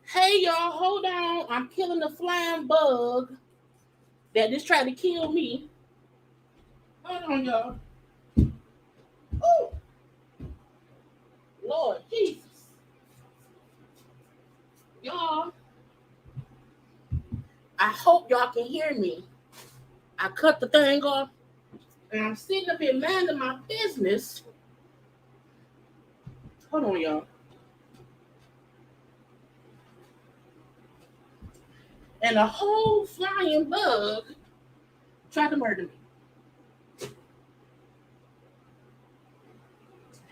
Hey y'all, hold on. I'm killing the flying bug that just tried to kill me. Hold on, y'all. Oh, Lord Jesus. Y'all, I hope y'all can hear me. I cut the thing off and I'm sitting up here minding my business. Hold on, y'all. And a whole flying bug tried to murder me.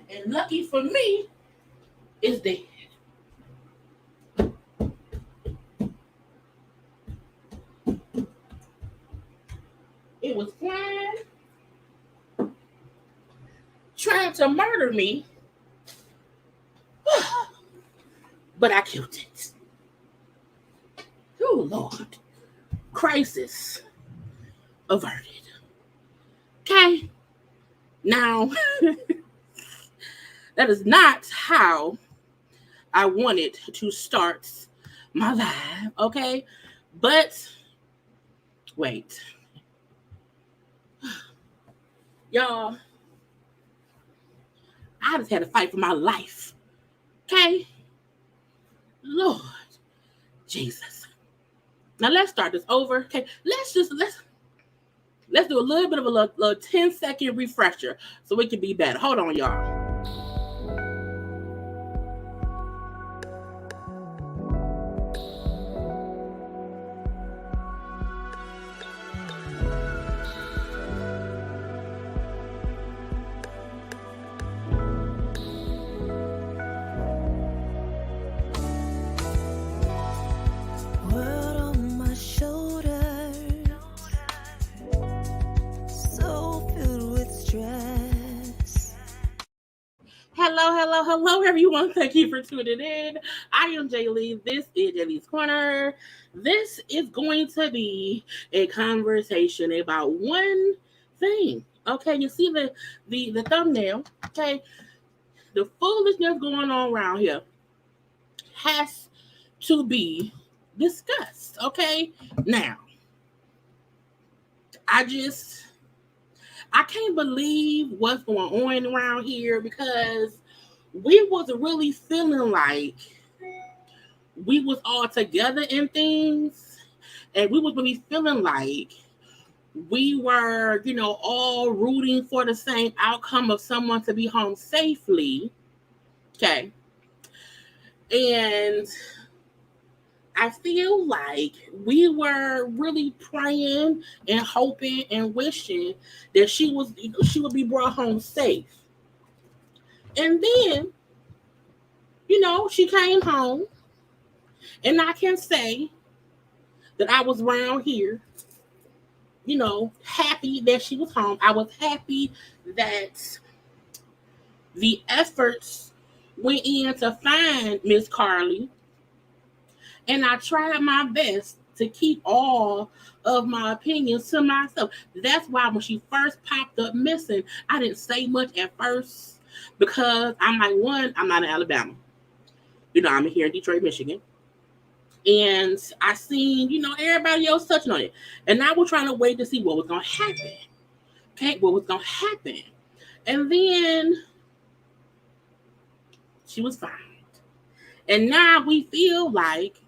And lucky for me, it's dead. It was flying, trying to murder me, but I killed it. Oh, Lord. Crisis averted. Okay. Now, that is not how I wanted to start my live, okay? But, wait. Y'all, I just had to fight for my life, okay? Lord Jesus. Now let's start this over. Okay, let's do a little bit of a little 10-second refresher so it can be better. Hold on, y'all. Hello, everyone. Thank you for tuning in. I am Jaylee. This is JayLeesCorner. This is going to be a conversation about one thing. Okay, you see the thumbnail. Okay, the foolishness going on around here has to be discussed. Okay, now I can't believe what's going on around here, because we was really feeling like we was all together in things, and we was really feeling like we were, all rooting for the same outcome of someone to be home safely. Okay. And I feel like we were really praying and hoping and wishing that she would be brought home safe. And then, she came home, and I can say that I was around here, happy that she was home. I was happy that the efforts went in to find Miss Carlee, and I tried my best to keep all of my opinions to myself. That's why when she first popped up missing, I didn't say much at first, because I'm like, one, I'm not in Alabama. I'm here in Detroit, Michigan. And I seen, everybody else touching on it. And I was trying to wait to see what was going to happen. Okay, what was going to happen. And then she was found. And now I feel like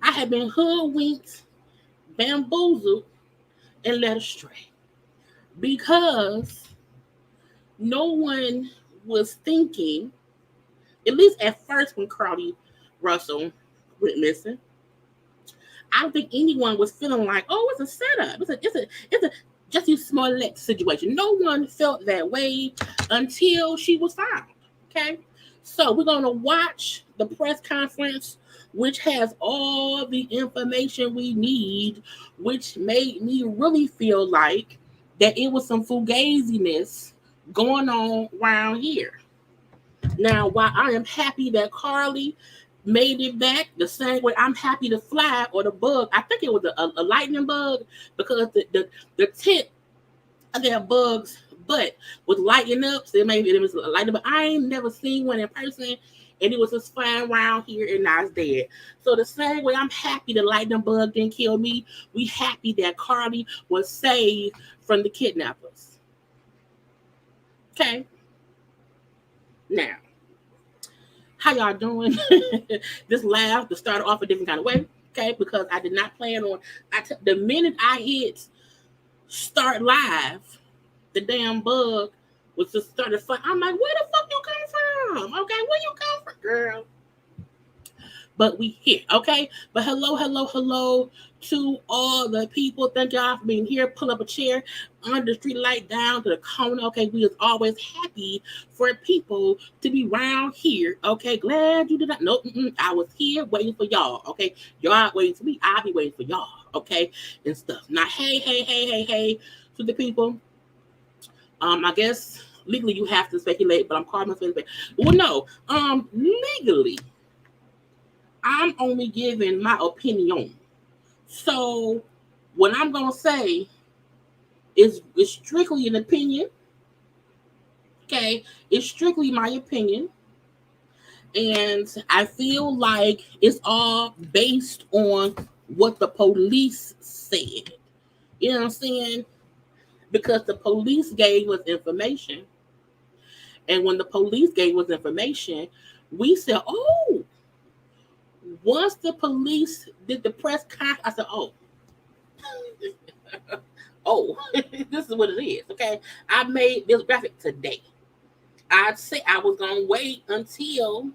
I have been hoodwinked, bamboozled, and led astray. Because no one was thinking, at least at first when Carlee Russell went missing, I don't think anyone was feeling like, oh, it's a setup. It's a Jussie Smollett situation. No one felt that way until she was found. Okay, so we're gonna watch the press conference, which has all the information we need, which made me really feel like that it was some fugaziness going on around here. Now, while I am happy that Carlee made it back, the same way I'm happy to fly, or the bug, I think it was a lightning bug, because the tip of their bugs butt was lighting up, so it was a lightning, but I ain't never seen one in person, and it was just flying around here, and now it's dead. So the same way I'm happy the lightning bug didn't kill me, we happy that Carlee was saved from the kidnappers. Okay. Now, how y'all doing? This laugh to start off a different kind of way, okay? Because I did not plan on. The minute I hit start live, the damn bug was just started fun. I'm like, where the fuck you come from? Okay, where you come from, girl? But we here, okay? But hello to all the people. Thank y'all for being here. Pull up a chair under the street light down to the corner. Okay, we is always happy for people to be around here. Okay, glad you did not. Nope, I was here waiting for y'all. Okay, y'all waiting for me. I'll be waiting for y'all. Okay, and stuff. Now, hey to the people. I guess legally you have to speculate, but I'm calling myself. Well, no. Legally, I'm only giving my opinion. So what I'm gonna say is strictly an opinion. Okay, it's strictly my opinion, and I feel like it's all based on what the police said. You know what I'm saying? Because the police gave us information, and when the police gave us information, we said, "Oh." Once the police did the press conference, I said, "Oh, this is what it is." Okay, I made this graphic today. I'd say I was gonna wait until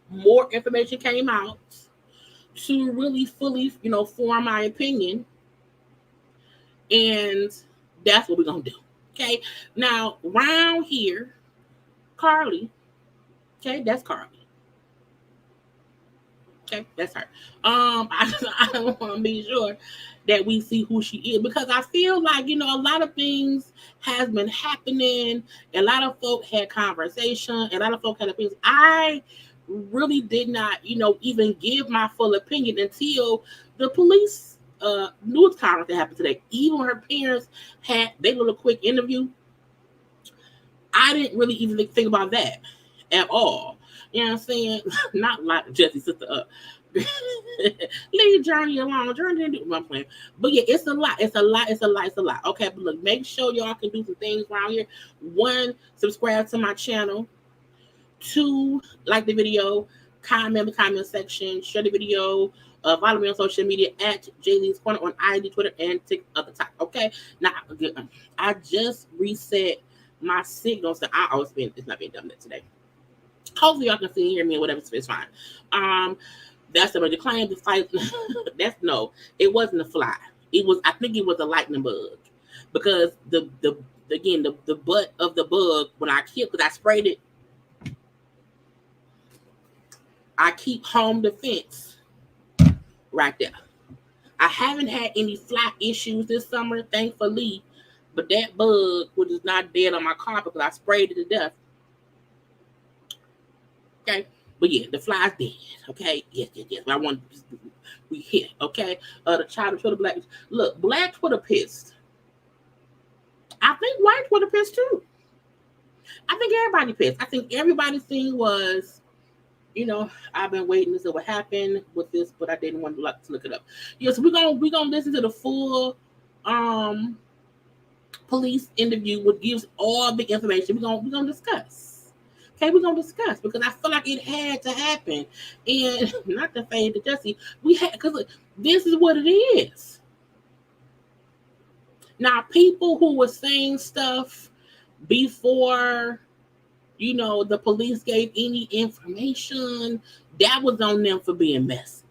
more information came out to really fully, form my opinion, and that's what we're gonna do. Okay, now round here, Carlee. Okay, that's Carlee. Okay, that's her. I don't want to be sure that we see who she is, because I feel like, a lot of things has been happening. A lot of folk had conversation. A lot of folk had opinions. I really did not, even give my full opinion until the police news conference that happened today. Even when her parents had their little quick interview, I didn't really even think about that at all. You know what I'm saying? Not like Jussie's sister up. Leave Journey alone. Journey didn't do my plan. But yeah, it's a lot. It's a lot. It's a lot. It's a lot. Okay, but look, make sure y'all can do some things around here. 1, subscribe to my channel. 2, like the video. Comment in the comment section. Share the video. Follow me on social media at JayLeesCorner on IG, Twitter, and TikTok. Okay. Now, I just reset my signals. So I always been. It's not being done today. Hopefully y'all can see and hear me or whatever. It's fine. That's the claim to fight. That's no. It wasn't a fly. I think it was a lightning bug, because the butt of the bug, when I killed, because I sprayed it. I keep home defense right there. I haven't had any fly issues this summer, thankfully, but that bug was just not dead on my carpet because I sprayed it to death. Okay, but yeah, the fly's dead. Okay, yes. I want we hit. Okay, the child Twitter black. Look, black Twitter pissed. I think white Twitter pissed too. I think everybody pissed. I think everybody's thing was, I've been waiting to see what happened with this, but I didn't want to look it up. Yes, we're gonna listen to the full police interview, which gives all the information. We're gonna discuss. Okay, we're gonna discuss, because I feel like it had to happen, and not to fade to Jussie, we had, because this is what it is. Now, people who were saying stuff before, the police gave any information, that was on them for being messy.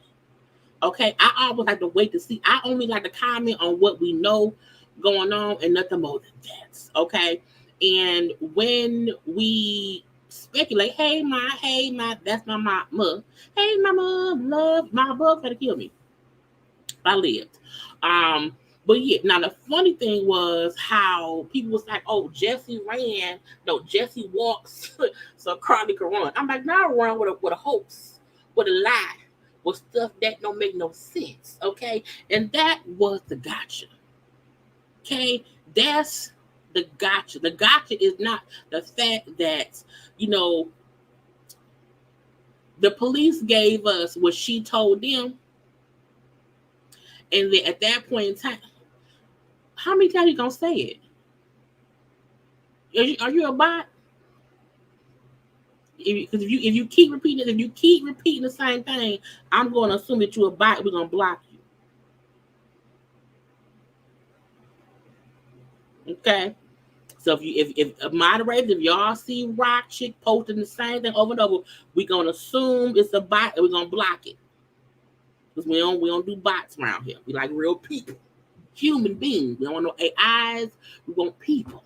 Okay, I always like to wait to see. I only like to comment on what we know going on and nothing more than that. Okay, and when we speculate, hey my, that's my mama. Hey, my mom, love my bug tried to kill me. I lived. But yeah, now the funny thing was how people was like, oh, Jussie ran. No, Jussie walks so Carlee could run. I'm like, now run with a hoax, with a lie, with stuff that don't make no sense. Okay. And that was the gotcha. Okay. That's the gotcha. The gotcha is not the fact that, the police gave us what she told them. And then at that point in time, how many times you gonna say it? Are you a bot? Because if you keep repeating it, if you keep repeating the same thing, I'm going to assume that you're a bot. We're gonna block you. Okay. So if moderators, if y'all see Rock Chick posting the same thing over and over, we're gonna assume it's a bot and we're gonna block it. Because we don't do bots around here. We like real people. Human beings. We don't want no AIs. We want people.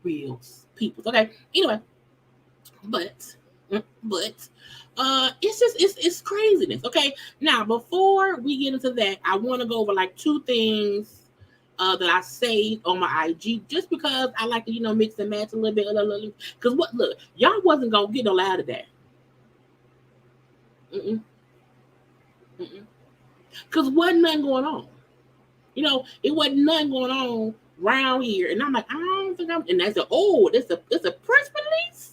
Real people. Okay. Anyway, but it's craziness. Okay. Now, before we get into that, I want to go over like 2 things that I saved on my IG, just because I like to, mix and match a little bit. Because look, y'all wasn't gonna get no out of that. Because wasn't nothing going on. It wasn't nothing going on around here. And I'm like, I don't think and they said, oh, it's a press release?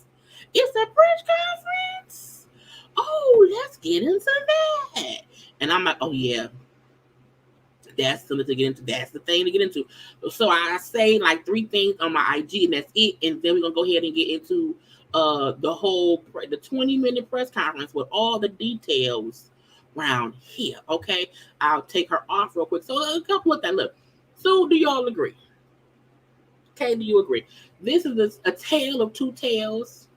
It's a press conference? Oh, let's get into that. And I'm like, oh yeah. That's something to get into. That's the thing to get into. So I say like 3 things on my IG, and that's it. And then we're gonna go ahead and get into the 20-minute press conference with all the details around here. Okay, I'll take her off real quick. So a couple of that. Look, so do y'all agree? Okay, do you agree? This is a tale of 2 tales,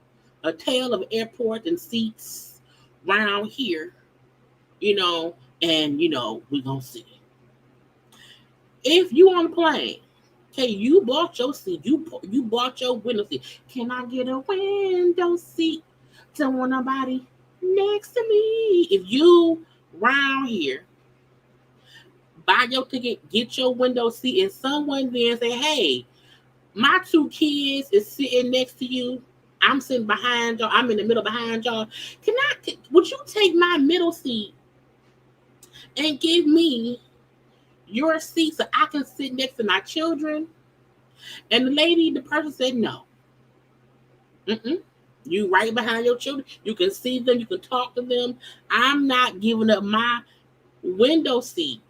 a tale of airport and seats around here. And we gonna see. If you on a plane, okay, you bought your seat, you bought your window seat. Can I get a window seat? Don't want nobody next to me. If you round here, buy your ticket, get your window seat, and someone then say, hey, my 2 kids is sitting next to you. I'm sitting behind y'all. I'm in the middle behind y'all. Would you take my middle seat and give me your seat so I can sit next to my children? And the person said no. You right behind your children. You can see them. You can talk to them. I'm not giving up my window seat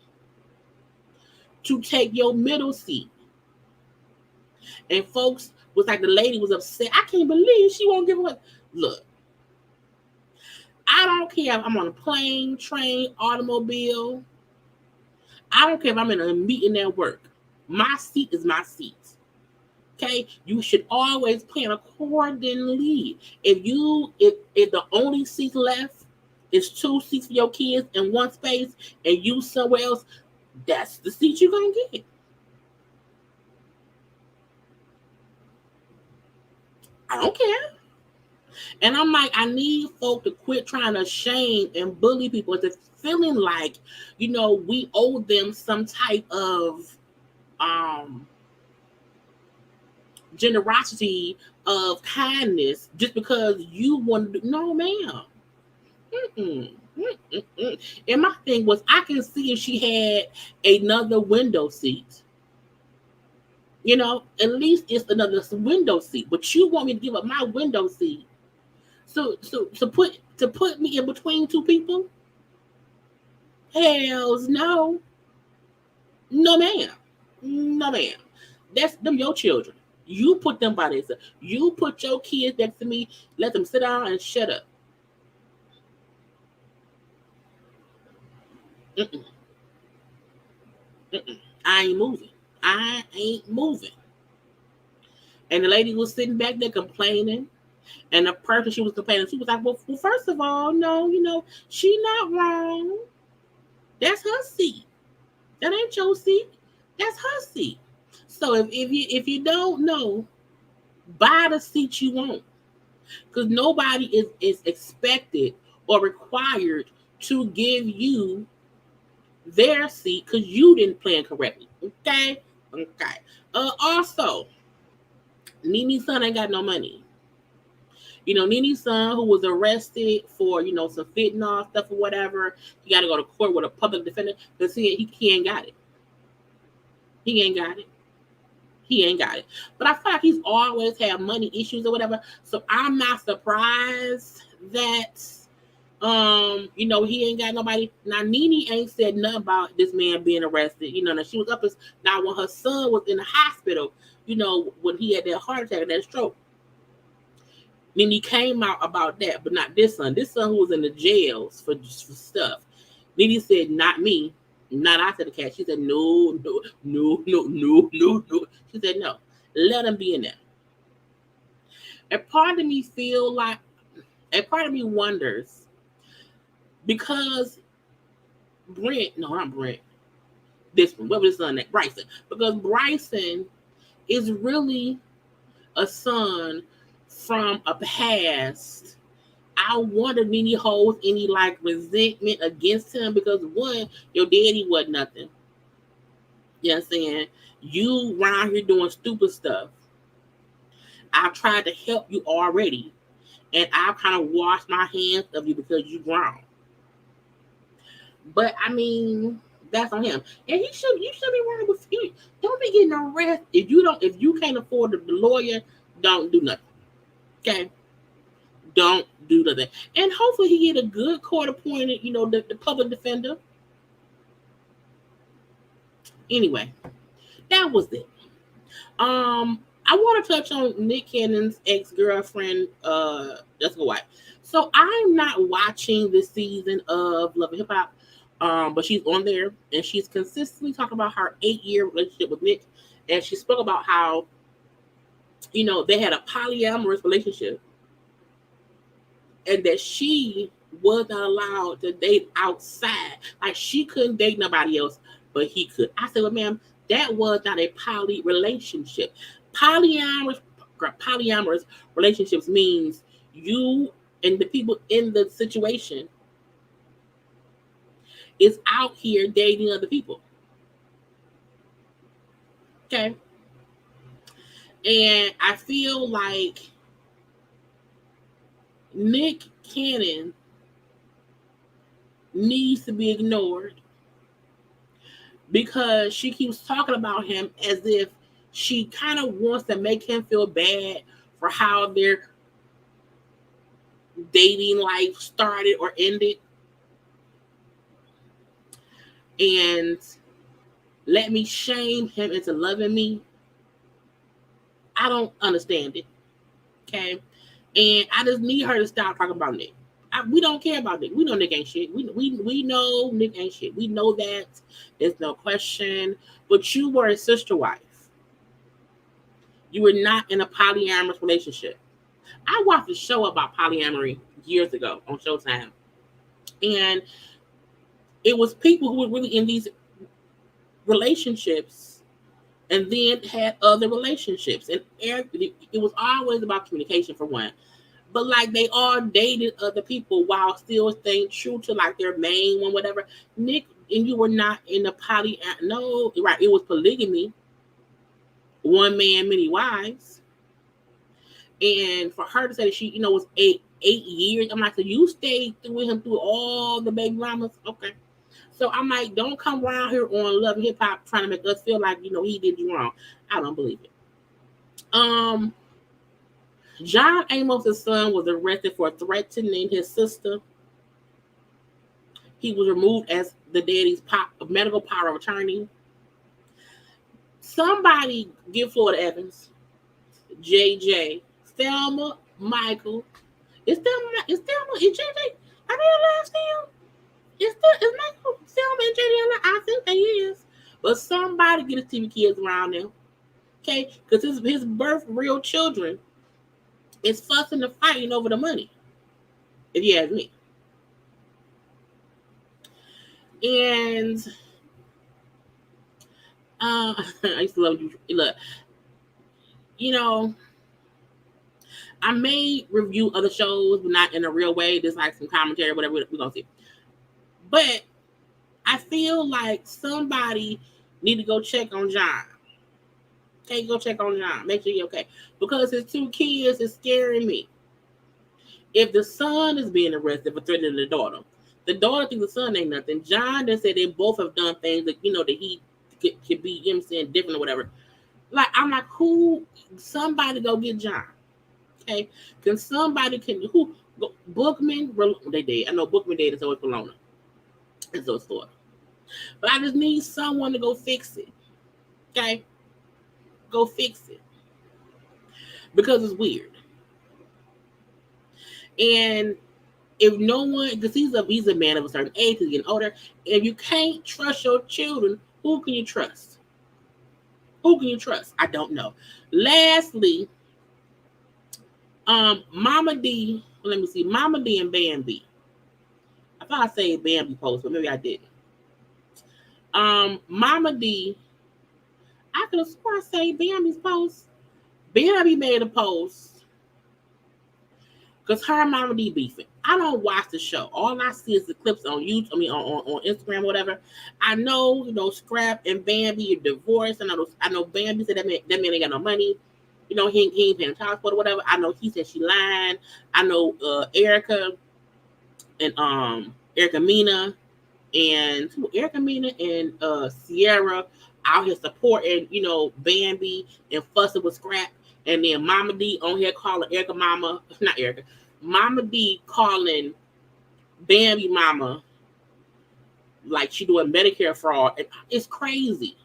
to take your middle seat. And folks was like, the lady was upset. I can't believe she won't give up. Look, I don't care if I'm on a plane, train, automobile. I don't care if I'm in a meeting at work. My seat is my seat. Okay, you should always plan accordingly. If the only seat left is 2 seats for your kids in one space, and you somewhere else, that's the seat you're gonna get. I don't care. And I'm like, I need folk to quit trying to shame and bully people into feeling like, we owe them some type of generosity, of kindness, just because you want to do. No, ma'am. Mm-mm. Mm-mm. And my thing was, I can see if she had another window seat. At least it's another window seat. But you want me to give up my window seat, so put me in between two people? Hells no. No, ma'am. No, ma'am. That's them your children. You put them by themselves. You put your kids next to me. Let them sit down and shut up. Mm-mm. Mm-mm. I ain't moving. I ain't moving. And the lady was sitting back there complaining. And the person she was complaining, she was like, well, first of all, no, she not wrong. That's her seat. That ain't your seat. That's her seat. So if you don't know, buy the seat you want. Because nobody is expected or required to give you their seat because you didn't plan correctly. Okay? Okay. Also, Nene's son ain't got no money. Nene's son, who was arrested for, some fentanyl stuff or whatever, he got to go to court with a public defender because he ain't got it. He ain't got it. He ain't got it. But I feel like he's always had money issues or whatever. So I'm not surprised that he ain't got nobody. Now Nene ain't said nothing about this man being arrested. Now she was up as now when her son was in the hospital, when he had that heart attack and that stroke. Nene came out about that, but not this son. This son who was in the jails for stuff. Nene said, not me. Not I said the cat. She said, no. She said, no. Let him be in there. And part of me wonders, because not Brent, this one, what was his son name? Bryson. Because Bryson is really a son from a past. I wonder if Nene holds any resentment against him because one, your daddy wasn't nothing. You know what I'm saying? You around here doing stupid stuff. I've tried to help you already, and I've kind of washed my hands of you because you grown. But I mean, that's on him, and you should be worried with you. Don't be getting arrested if you can't afford the lawyer. Don't do nothing. Okay. Don't do nothing. And hopefully he get a good court appointed, the public defender. Anyway, that was it. I want to touch on Nick Cannon's ex-girlfriend, Jessica White. So I'm not watching this season of Love and Hip Hop, but she's on there and she's consistently talking about her 8-year relationship with Nick, and she spoke about how, they had a polyamorous relationship. And that she was not allowed to date outside. Like she couldn't date nobody else, but he could. I said, well, ma'am, that was not a poly relationship. Polyamorous relationships means you and the people in the situation is out here dating other people. Okay. And I feel like Nick Cannon needs to be ignored because she keeps talking about him as if she kind of wants to make him feel bad for how they're dating life started or ended, and let me shame him into loving me. I don't understand it. Okay. And I just need her to stop talking about Nick. We don't care about Nick. We know Nick ain't shit. We know Nick ain't shit. We know that. There's no question. But you were a sister wife. You were not in a polyamorous relationship. I watched a show about polyamory years ago on Showtime. And it was people who were really in these relationships and then had other relationships. And it was always about communication, for one. But like they all dated other people while still staying true to like their main one, whatever. Nick and you were not in the no, right? It was polygamy, one man, many wives. And for her to say that she, was 8 years, I'm like, so you stayed with him through all the baby mamas, okay? So I'm like, don't come around here on Love and Hip Hop trying to make us feel like he did you wrong. I don't believe it. John Amos' son was arrested for threatening his sister. He was removed as the daddy's medical power of attorney. Somebody give Florida Evans, JJ, Thelma, Michael. Is JJ? Are they alive still? Is Michael, Thelma, and JJ alive? I think they is. But somebody get his TV kids around them. Okay? Because his birth real children is fussing and fighting over the money. If you ask me. And I used to love you. Look, I may review other shows, but not in a real way. Just like some commentary, whatever we're gonna see. But I feel like somebody need to go check on John. Okay, go check on John. Make sure you're okay. Because his 2 kids is scaring me. If the son is being arrested for threatening the daughter thinks the son ain't nothing. John then said they both have done things that that he could be saying different or whatever. Like I'm like, somebody go get John. Okay, Bookman? They did. I know Bookman did. It's always Bologna. It's so Florida. But I just need someone to go fix it. Okay, go fix it because it's weird. And if no one, because he's a man of a certain age, he's getting older. If you can't trust your children, who can you trust? Who can you trust? I don't know. Lastly, Mama D. Let me see. Mama D and Bambi. I thought I said Bambi post, but maybe I didn't. Mama D. I could have sworn I said Bambi's post. Bambi made a post because her and Mama D beefing. I don't watch the show. All I see is the clips on YouTube. I mean, on Instagram, or whatever. I know, Scrap and Bambi are divorced. I know Bambi said that man ain't got no money. He ain't paying child support or whatever. I know he said she lying. I know Erica Mina and Sierra out here supporting, Bambi and fussing with Scrap. And then Mama D on here calling Mama D calling Bambi mama like she doing Medicare fraud. And it's crazy.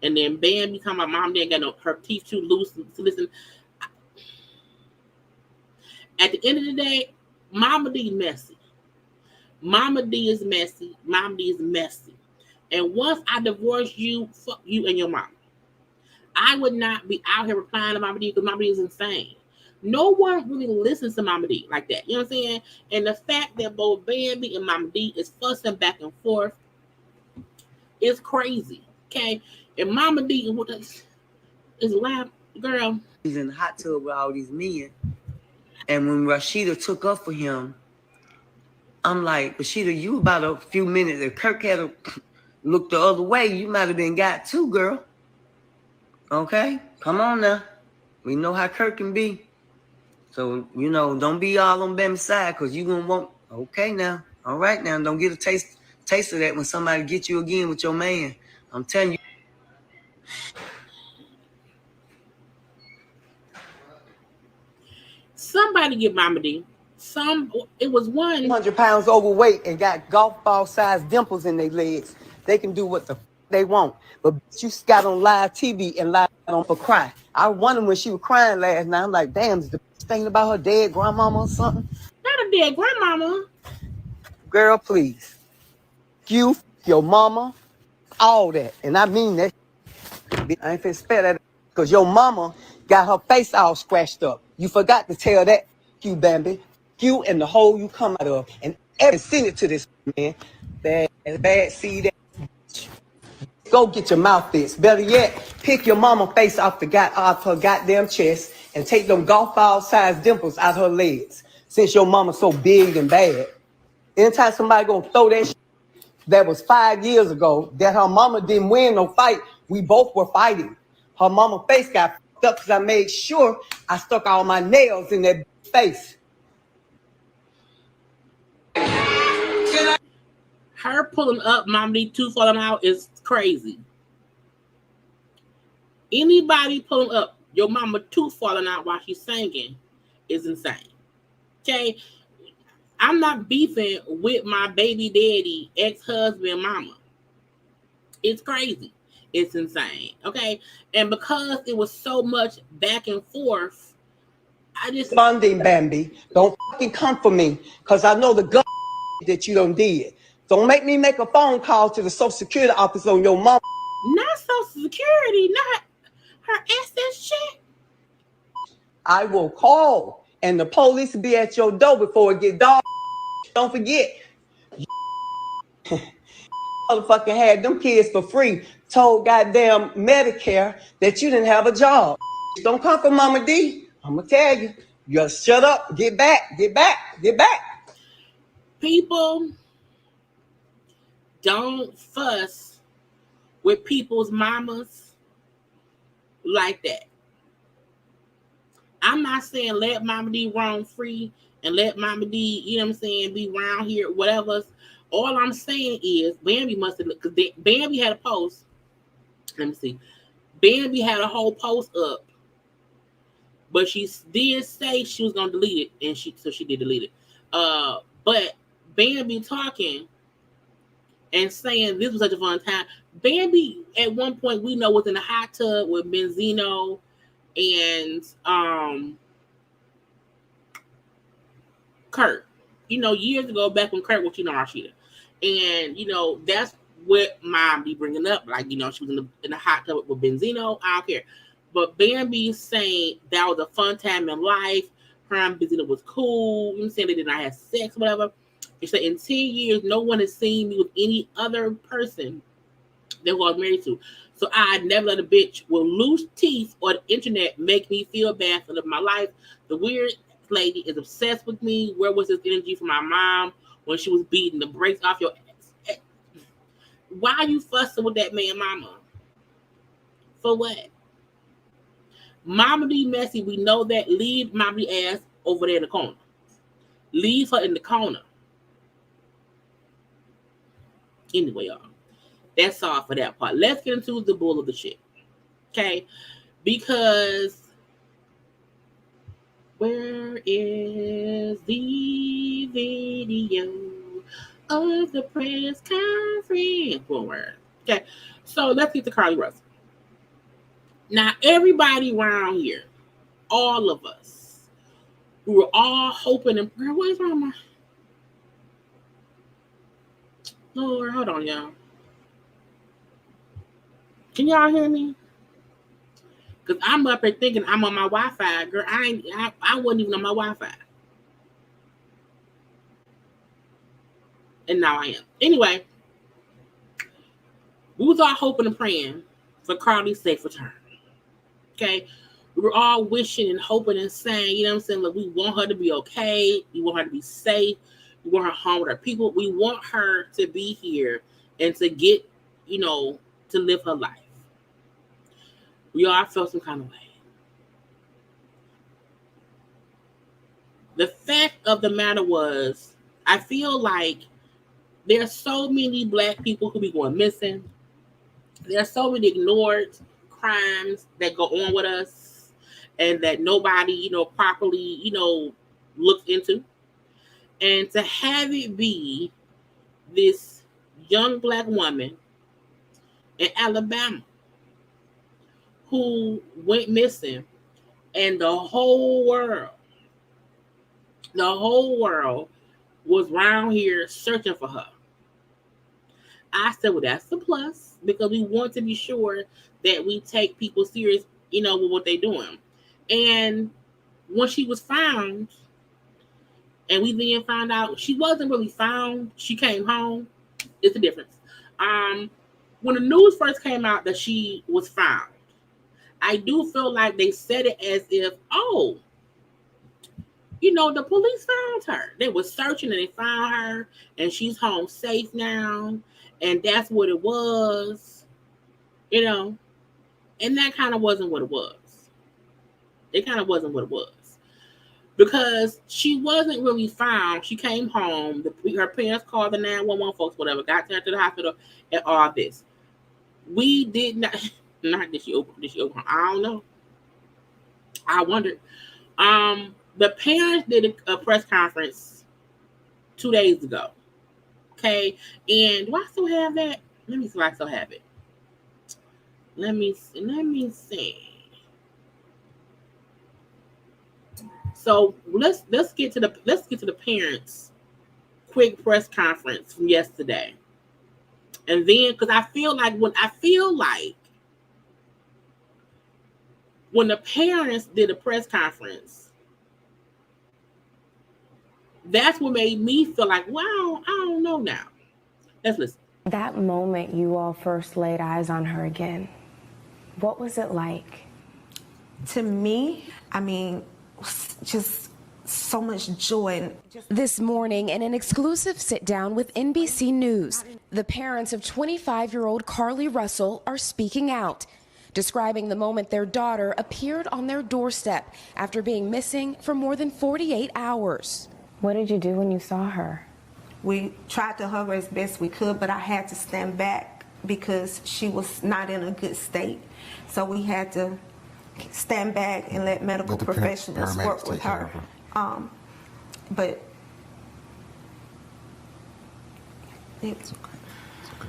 And then Bambi talking about mom didn't got her teeth too loose to listen. At the end of the day, Mama D messy. Mama D is messy. Mama D is messy. And once I divorce you, fuck you and your mom. I would not be out here replying to Mama D because Mama D is insane. No one really listens to Mama D like that. You know what I'm saying? And the fact that both Bambi and Mama D is fussing back and forth is crazy. Okay? And Mama D is loud, girl. He's in the hot tub with all these men. And when Rashida took up for him, I'm like, Rashida, you about a few minutes. If Kirk had looked the other way, you might have been got too, girl. Okay? Come on now. We know how Kirk can be. So, don't be all on Bambi's side because you're going to want, okay now. All right now. Don't get a taste of that when somebody gets you again with your man. I'm telling you. Somebody get Mama D It was one 100 pounds overweight and got golf ball sized dimples in their legs. They can do what the they want. But you got on live TV and lied on for cry. I wonder when she was crying last night. I'm like, damn, is the thinking about her dead grandmama or something? not a dead grandmama. Girl, please. You, your mama, all that. And I mean that. I ain't finna spell that because your mama got her face all scratched up. You forgot to tell that, you Bambi. You and the hole you come out of. And send it to this man. Bad seed. Go get your mouth fixed. Better yet, pick your mama face off her goddamn chest and take them golf ball sized dimples out her legs. Since your mama's so big and bad. Anytime somebody gonna throw that shit that was 5 years ago, that her mama didn't win no fight, we both were fighting. Her mama face got fucked up because I made sure I stuck all my nails in that face. Her pulling up Mama D 2 falling out is crazy. Anybody pulling up your mama 2 falling out while she's singing is insane. Okay? I'm not beefing with my baby daddy, ex-husband, mama. It's crazy. It's insane. Okay? And because it was so much back and forth, I just... Funding, Bambi. Don't fucking come for me because I know the gun that you done did. Don't make me make a phone call to the Social Security office on your mom. Not Social Security, not her SS check. I will call and the police will be at your door before it get dark. Don't forget. Motherfucking had them kids for free. Told goddamn Medicare that you didn't have a job. Don't come for Mama D. I'm gonna tell you. You gotta shut up. Get back. Get back. Get back. People don't fuss with people's mamas like that. I'm not saying let Mama D roam free and let Mama D, you know what I'm saying, be around here, whatever. All I'm saying is Bambi must have, because Bambi had a post. Let me see. Bambi had a whole post up, but she did say she was gonna delete it, and she did delete it. But Bambi talking and saying this was such a fun time. Bambi at one point we know was in the hot tub with Benzino and Kurt. You know, years ago back when Kurt was, Rashida. And, that's what Mom be bringing up. Like, she was in the hot tub with Benzino. I don't care. But Bambi saying that was a fun time in life. Her and Benzino was cool. You know what I'm saying? They did not have sex, whatever. She said, in 10 years, no one has seen me with any other person that I was married to. So I never let a bitch with loose teeth or the internet make me feel bad for living my life. The weird lady is obsessed with me. Where was this energy from my mom when she was beating the brakes off your ass? Why are you fussing with that man, mama? For what? Mama D messy, we know that. Leave Mama D ass over there in the corner. Leave her in the corner. Anyway, y'all. That's all for that part. Let's get into the bull of the shit. Okay? Because where is the video of the press conference? Forward. Okay. So let's get to Carlee Russell. Now, everybody around here, all of us, we were all hoping and praying. What is wrong with my... Lord, hold on, y'all. Can y'all hear me? Because I'm up here thinking I'm on my Wi-Fi. Girl, I wasn't even on my Wi-Fi. And now I am. Anyway, we was all hoping and praying for Carlee's safe return. Okay? We were all wishing and hoping and saying, you know what I'm saying? Look, we want her to be okay. We want her to be safe. We want her home with her people. We want her to be here and to get, to live her life. We all felt some kind of way. The fact of the matter was, I feel like there's so many Black people who be going missing. There's so many ignored crimes that go on with us and that nobody, properly, looks into. And to have it be this young black woman in Alabama who went missing, and the whole world was around here searching for her. I said, well, that's the plus because we want to be sure that we take people serious, with what they're doing. And when she was found, and we then found out she wasn't really found, she came home. It's a difference. When the news first came out that she was found, I do feel like they said it as if, oh, the police found her. They were searching and they found her, and she's home safe now, and that's what it was, and that kind of wasn't what it was. It kind of wasn't what it was. Because she wasn't really found. She came home. Her parents called the 911 folks, whatever, got her to the hospital, and all this. We did not. Not did she open? I don't know. I wondered. The parents did a press conference 2 days ago. Okay, and do I still have that? Let me see if I still have it. Let me see. So let's get to the parents' quick press conference from yesterday, and then because I feel like when the parents did a press conference, that's what made me feel like, wow, I don't know now. Let's listen. That moment you all first laid eyes on her again, what was it like? To me, just so much joy. This morning, in an exclusive sit-down with NBC News, the parents of 25-year-old Carlee Russell are speaking out, describing the moment their daughter appeared on their doorstep after being missing for more than 48 hours. What did you do when you saw her? We tried to hug her as best we could, but I had to stand back because she was not in a good state. So we had to stand back and let medical professionals work with her. But it's okay.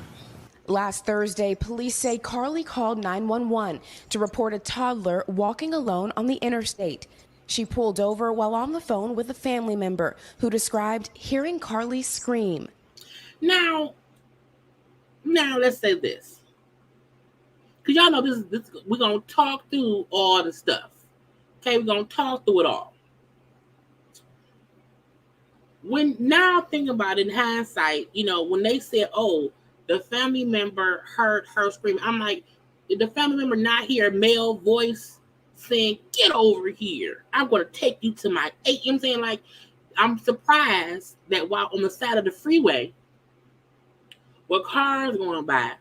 Last Thursday, police say Carlee called 911 to report a toddler walking alone on the interstate. She pulled over while on the phone with a family member who described hearing Carlee scream. Now let's say this. Because y'all know this we're going to talk through all the stuff. Okay, we're going to talk through it all. When now thinking about it in hindsight, when they said, oh, the family member heard her scream, I'm like, did the family member not hear a male voice saying, get over here, I'm going to take you to my 8? You know what I'm saying? Like, I'm surprised that while on the side of the freeway with cars going by,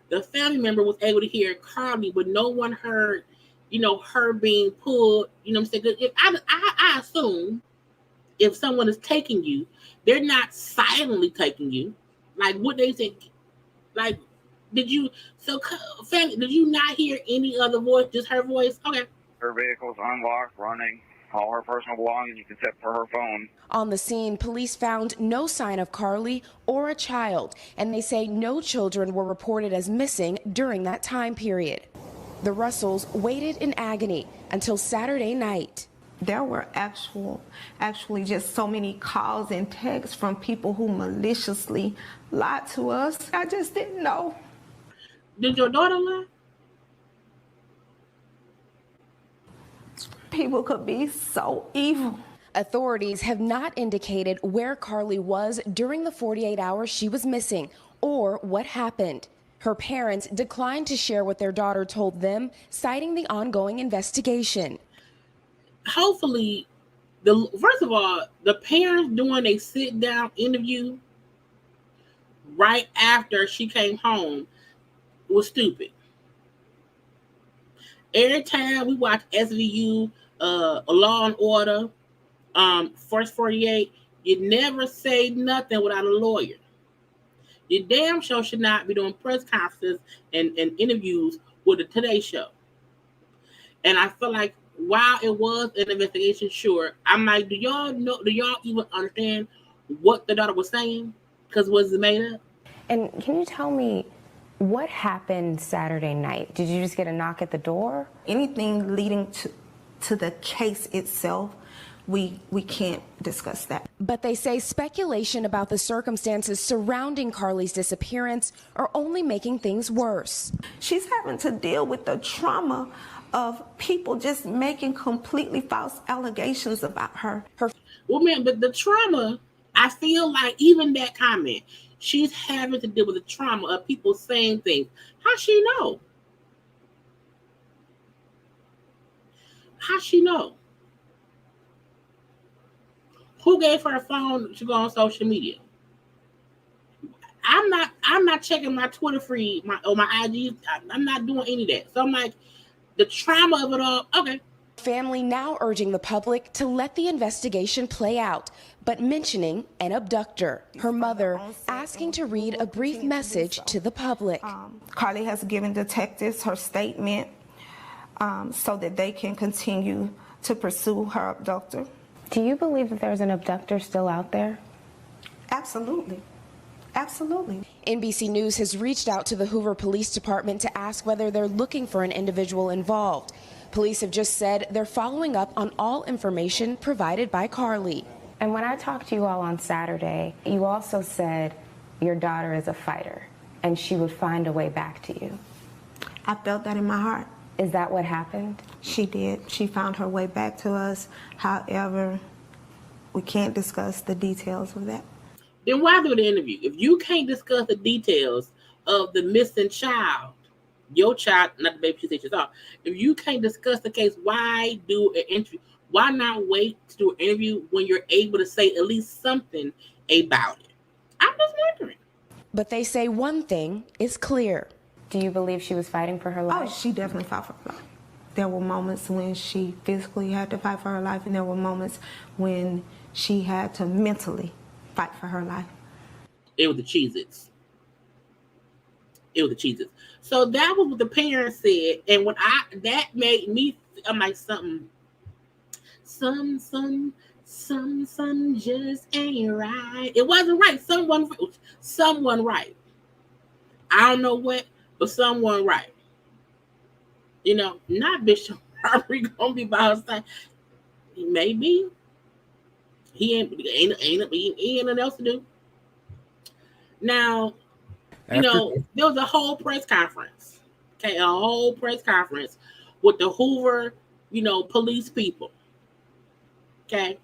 the family member was able to hear Carlee, but no one heard, her being pulled. You know what I'm saying? If I assume if someone is taking you, they're not silently taking you. Like what they said, like, did you not hear any other voice, just her voice? Okay. Her vehicle's unlocked, running. All her personal belongings except for her phone. On the scene, police found no sign of Carlee or a child, and they say no children were reported as missing during that time period. The Russells waited in agony until Saturday night. There were actually just so many calls and texts from people who maliciously lied to us. I just didn't know. Did your daughter lie? People could be so evil. Authorities have not indicated where Carlee was during the 48 hours she was missing or what happened. Her parents declined to share what their daughter told them, citing the ongoing investigation. Hopefully, first of all, the parents doing a sit-down interview right after she came home was stupid. Every time we watch SVU, Law and Order, First 48, you never say nothing without a lawyer. You damn sure should not be doing press conferences and interviews with the Today Show. And I feel like while it was an investigation, sure. I'm like, do y'all even understand what the daughter was saying? Because was it made up? And can you tell me what happened Saturday night? Did you just get a knock at the door? Anything leading to the case itself, we can't discuss that. But they say speculation about the circumstances surrounding Carlee's disappearance are only making things worse. She's having to deal with the trauma of people just making completely false allegations about her. Well, man, but the trauma, I feel like even that comment, she's having to deal with the trauma of people saying things. How she know? How she know? Who gave her a phone to go on social media? I'm not checking my Twitter feed, my IG. I'm not doing any of that. So I'm like, the trauma of it all. Okay. Family now urging the public to let the investigation play out, but mentioning an abductor. Her mother asking to read a brief message to the public. Carlee has given detectives her statement so that they can continue to pursue her abductor. Do you believe that there's an abductor still out there? Absolutely. Absolutely. NBC News has reached out to the Hoover Police Department to ask whether they're looking for an individual involved. Police have just said they're following up on all information provided by Carlee. And when I talked to you all on Saturday, you also said your daughter is a fighter and she would find a way back to you. I felt that in my heart. Is that what happened? She did. She found her way back to us. However, we can't discuss the details of that. Then why do the interview? If you can't discuss the details of the missing child, your child, not the baby she said yourself, if you can't discuss the case, why do an interview? Why not wait to do an interview when you're able to say at least something about it? I'm just wondering. But they say one thing is clear. Do you believe she was fighting for her life? Oh, she definitely fought for her life. There were moments when she physically had to fight for her life, and there were moments when she had to mentally fight for her life. It was the Cheez-Its. It was the Cheez-Its. So that was what the parents said, and when that made me, I'm like, something just ain't right. It wasn't right. Someone right. I don't know what, but someone right. You know, not Bishop Harvey gonna be by her side. Maybe he ain't nothing else to do. Now, you know, there was a whole press conference. Okay, a whole press conference with the Hoover, you know, police people. Okay.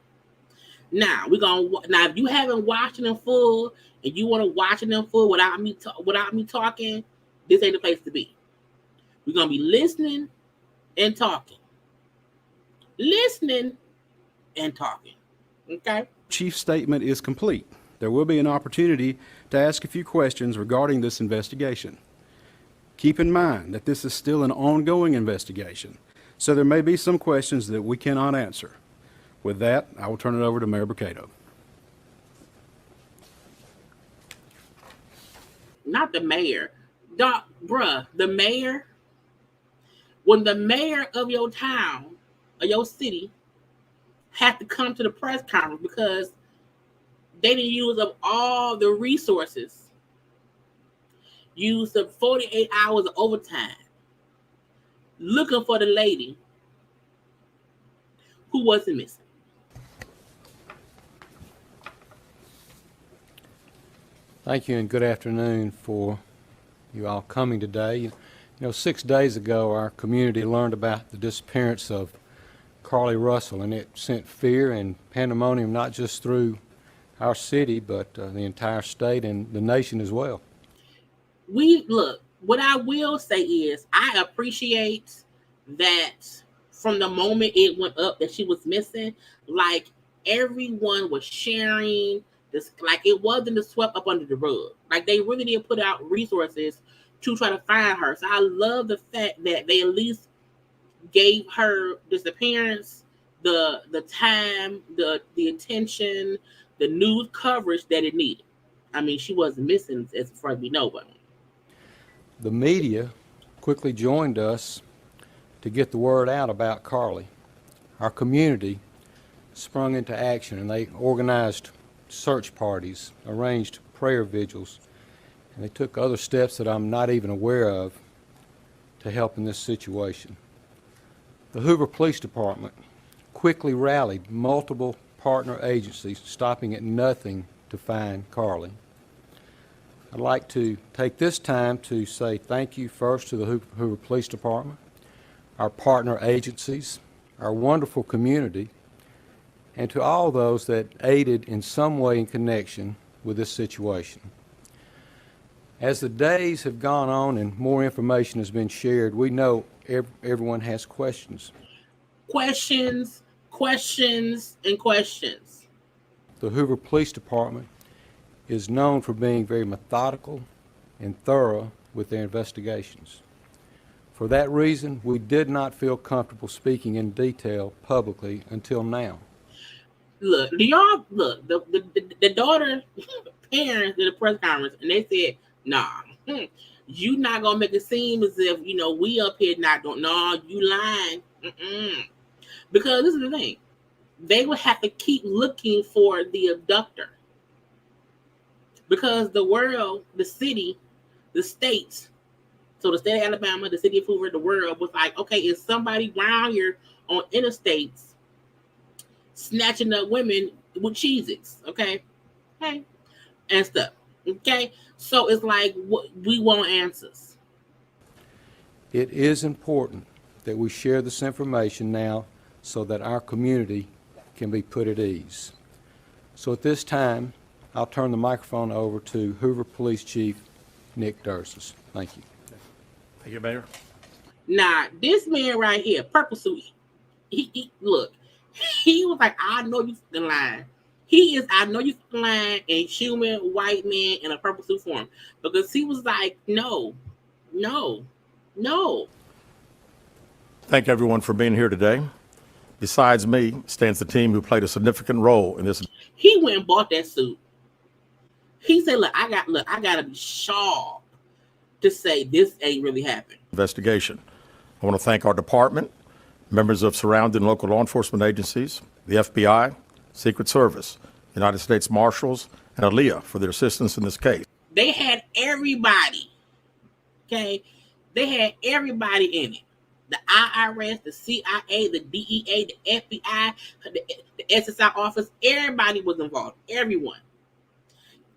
Now if you haven't watched it in full and you want to watch it in full without me talking, this ain't the place to be. We're gonna be listening and talking. Listening and talking. Okay. Chief statement is complete. There will be an opportunity to ask a few questions regarding this investigation. Keep in mind that this is still an ongoing investigation, so there may be some questions that we cannot answer. With that, I will turn it over to Mayor Mercado. Not the mayor. The mayor. When the mayor of your town or your city had to come to the press conference because they didn't use up all the resources, used up 48 hours of overtime looking for the lady who wasn't missing. Thank you and good afternoon for you all coming today. You know, 6 days ago, our community learned about the disappearance of Karlee Russell, and it sent fear and pandemonium not just through our city, but the entire state and the nation as well. What I will say is I appreciate that from the moment it went up that she was missing, like everyone was sharing this, like it wasn't swept up under the rug. Like they really did put out resources to try to find her. So I love the fact that they at least gave her disappearance the time, the attention, the news coverage that it needed. I mean, she wasn't missing as far as we know, but the media quickly joined us to get the word out about Carlee. our community sprung into action, and they organized search parties, arranged prayer vigils, and they took other steps that I'm not even aware of to help in this situation. The Hoover Police Department quickly rallied multiple partner agencies, stopping at nothing to find Carlee. I'd like to take this time to say thank you first to the Hoover Police Department, our partner agencies, our wonderful community, and to all those that aided in some way in connection with this situation. As the days have gone on and more information has been shared, we know everyone has questions. Questions, questions, and questions. The Hoover Police Department is known for being very methodical and thorough with their investigations. For that reason, we did not feel comfortable speaking in detail publicly until now. Look, do y'all look? The daughter parents did a press conference and they said, "Nah, you not gonna make it seem as if we up here not going. No, you lying." Because this is the thing, they would have to keep looking for the abductor. Because the world, the city, the states, so the state of Alabama, the city of Hoover, the world was like, okay, is somebody around here on interstates snatching up women with Cheez-Its, okay? Hey, and stuff, okay? So it's like, we want answers. It is important that we share this information now so that our community can be put at ease. So at this time, I'll turn the microphone over to Hoover Police Chief Nick Dursis. Thank you. Thank you, Mayor. Now, this man right here, purple suit, he look, he was like, I know you fucking lying. He is, I know you fucking lying, a human white man in a purple suit form. Because he was like, no. Thank everyone for being here today. Besides me stands the team who played a significant role in this. He went and bought that suit. He said, look, I gotta be sharp to say this ain't really happened. Investigation. I want to thank our department, members of surrounding local law enforcement agencies, the FBI, Secret Service, United States Marshals, and ALEA for their assistance in this case. They had everybody, okay? They had everybody in it. The IRS, the CIA, the DEA, the FBI, the SSI office, everybody was involved, everyone.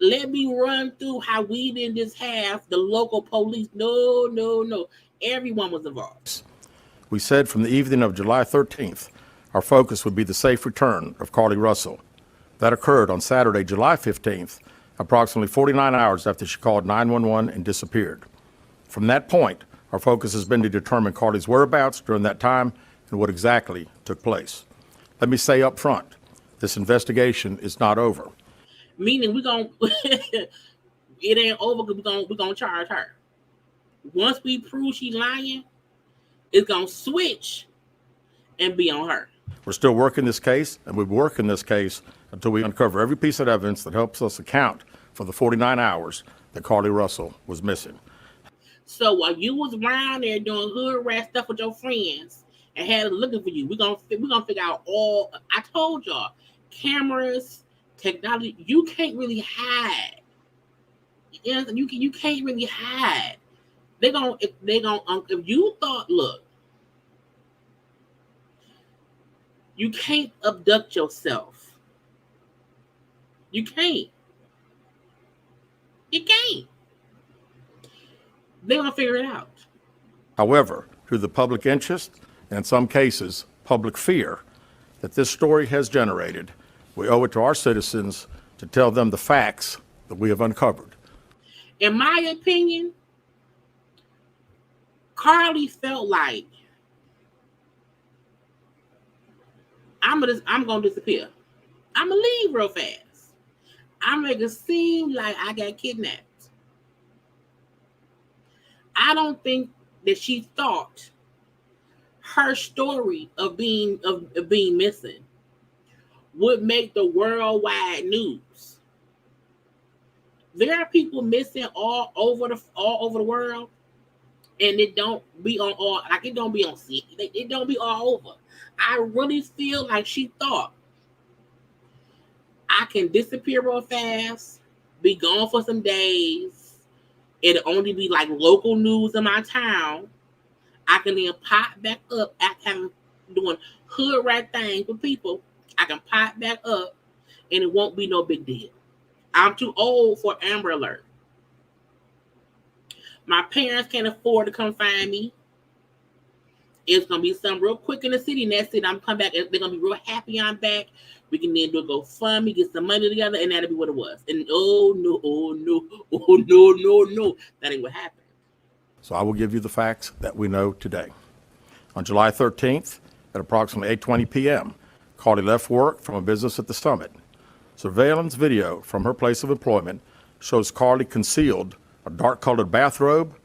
Let me run through how we didn't just have the local police. No. Everyone was involved. We said from the evening of July 13th, our focus would be the safe return of Karlee Russell. That occurred on Saturday, July 15th, approximately 49 hours after she called 911 and disappeared. From that point, our focus has been to determine Karlee's whereabouts during that time and what exactly took place. Let me say up front, this investigation is not over. Meaning it ain't over because we're gonna charge her. Once we prove she's lying, it's gonna switch and be on her. We're still working this case, and we'll work in this case until we uncover every piece of evidence that helps us account for the 49 hours that Karlee Russell was missing. So while you was around there doing hood rat stuff with your friends and had us looking for you, we're gonna figure out all. I told y'all, cameras, technology. You can't really hide. You can't really hide. If you thought, look, you can't abduct yourself. You can't. They're gonna figure it out. However, through the public interest and in some cases public fear that this story has generated, we owe it to our citizens to tell them the facts that we have uncovered. In my opinion, Carlee felt like I'm gonna disappear. I'm gonna leave real fast. I'm making it seem like I got kidnapped. I don't think that she thought her story of being missing would make the worldwide news. There are people missing all over the world, and it don't be on all, like it don't be on CNN. It don't be all over. I really feel like she thought I can disappear real fast, be gone for some days. It'll only be like local news in my town. I can then pop back up after having doing hood rat things with people. I can pop back up and it won't be no big deal. I'm too old for Amber Alert. My parents can't afford to come find me. It's gonna be something real quick in the city, and that's it. I'm coming back. They're gonna be real happy I'm back. We can then do a GoFundMe, get some money together, and that'll be what it was. And oh no, that ain't what happened. So I will give you the facts that we know today. On July 13th, at approximately 8:20 p.m., Carlee left work from a business at the Summit. Surveillance video from her place of employment shows Carlee concealed a dark-colored bathrobe,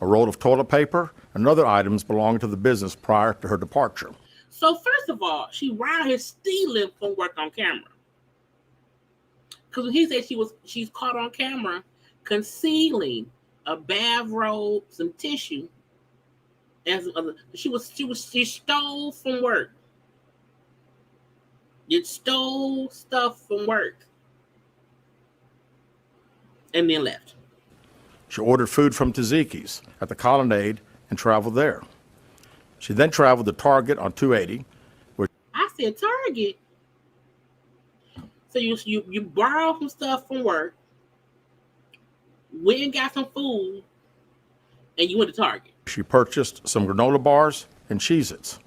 a roll of toilet paper, and other items belonging to the business prior to her departure. So first of all, she around here stealing from work on camera. Because when he said she's caught on camera concealing a bathrobe, some tissue, and some other. She stole from work. It stole stuff from work, and then left. She ordered food from Taziki's at the Colonnade and traveled there. She then traveled to Target on 280. I said Target. So you borrowed some stuff from work, went and got some food, and you went to Target. She purchased some granola bars and Cheez-Its.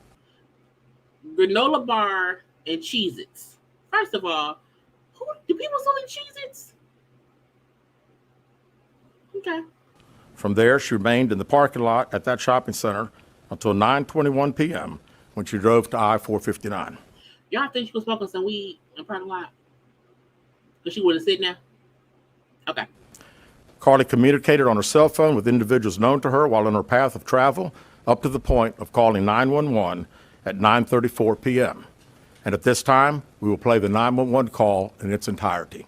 Granola bar and Cheez-Its. First of all, do people still eat Cheez-Its? Okay. From there, she remained in the parking lot at that shopping center until 9:21 p.m. when she drove to I-459. Y'all think she was smoking some weed in the parking lot? Because she wouldn't sit now? Okay. Carlee communicated on her cell phone with individuals known to her while on her path of travel, up to the point of calling 911 at 9:34 p.m. And at this time, we will play the 911 call in its entirety.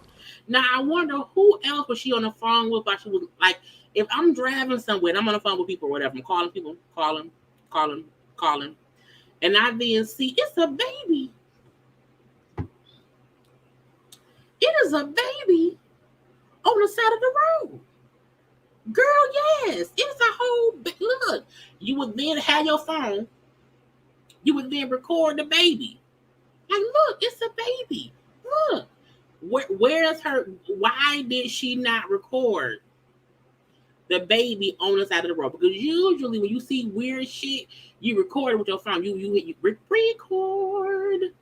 Now, I wonder who else was she on the phone with while she was, like, if I'm driving somewhere and I'm on the phone with people or whatever, I'm calling people, calling, and I then see it's a baby. It is a baby on the side of the road. Girl, yes, it's a whole look. You would then have your phone. You would then record the baby. Like, look, it's a baby. Look. Where's her? Why did she not record the baby on the side of the road? Because usually when you see weird shit, you record it with your phone. You hit record.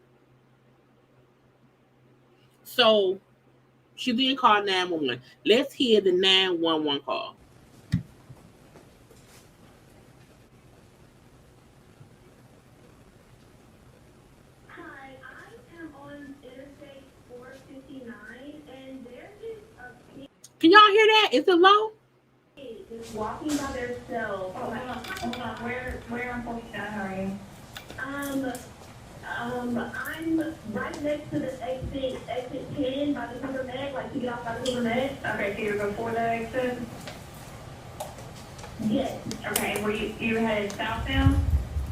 So she then called 911. Let's hear the 911 call. Can y'all hear that? Is it low? Just walking by themselves. Hold on. Where on 49 are you? I'm right next to the exit 10 by the Silver Neck, like to get off by the Silver Neck. Okay, so you're before the exit? Yes. Okay, were you headed southbound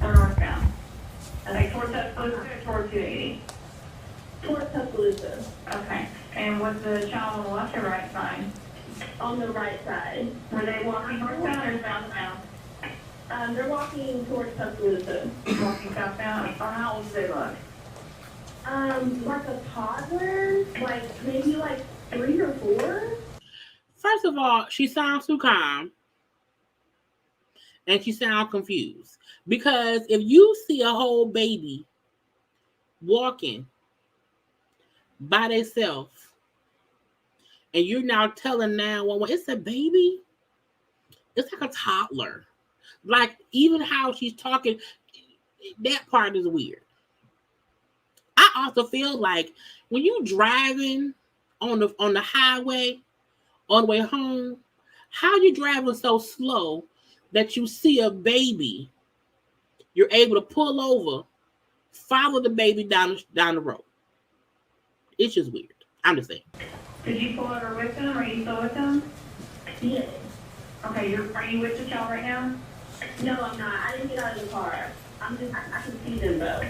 or northbound? Okay, towards Tuscaloosa or towards 280? Towards Tuscaloosa. Okay. And was the child on the left or right side? On the right side. Were they walking northbound or southbound? They're walking towards Tuscaloosa. Walking southbound? Or how old do they look? Like a toddler, like maybe like 3 or 4. First of all, she sounds too calm. And she sounds confused. Because if you see a whole baby walking by themselves, and you're now telling 911, it's a baby? It's like a toddler. Like, even how she's talking, that part is weird. I also feel like when you driving on the highway, on the way home, how you driving so slow that you see a baby, you're able to pull over, follow the baby down the road. It's just weird. I'm just saying. Did you pull over with them? Are you still with them? Yes. Okay, are you with the child right now? No, I'm not. I didn't get out of the car. I'm just, I can see them though.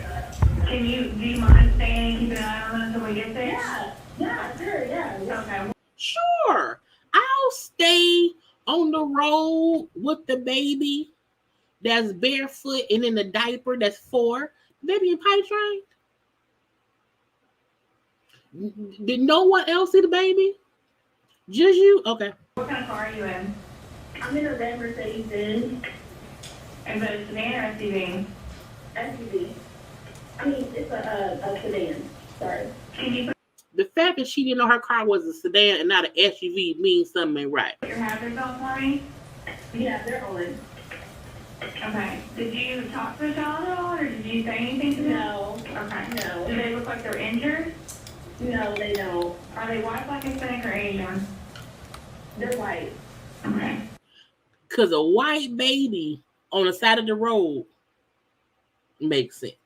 Do you mind staying and keeping an eye on them until we get there? Yeah, sure, yeah. Okay. Sure. I'll stay on the road with the baby that's barefoot and in a diaper that's 4. Baby in potty trained. Did no one else see the baby? Just you? Okay. What kind of car are you in? I'm in a red Mercedes-Benz. Is it a sedan or SUV? SUV. I mean, it's a sedan. Sorry. Can you The fact that she didn't know her car was a sedan and not an SUV means something ain't right. put your hazards on for me? Yeah, they're on. Okay. Did you talk to the child at all, or did you say anything to them? No. Okay. No. Do they look like they're injured? No, they don't. Are they white, black, Hispanic, or Asian? They're white. Okay. Because a white baby on the side of the road makes sense.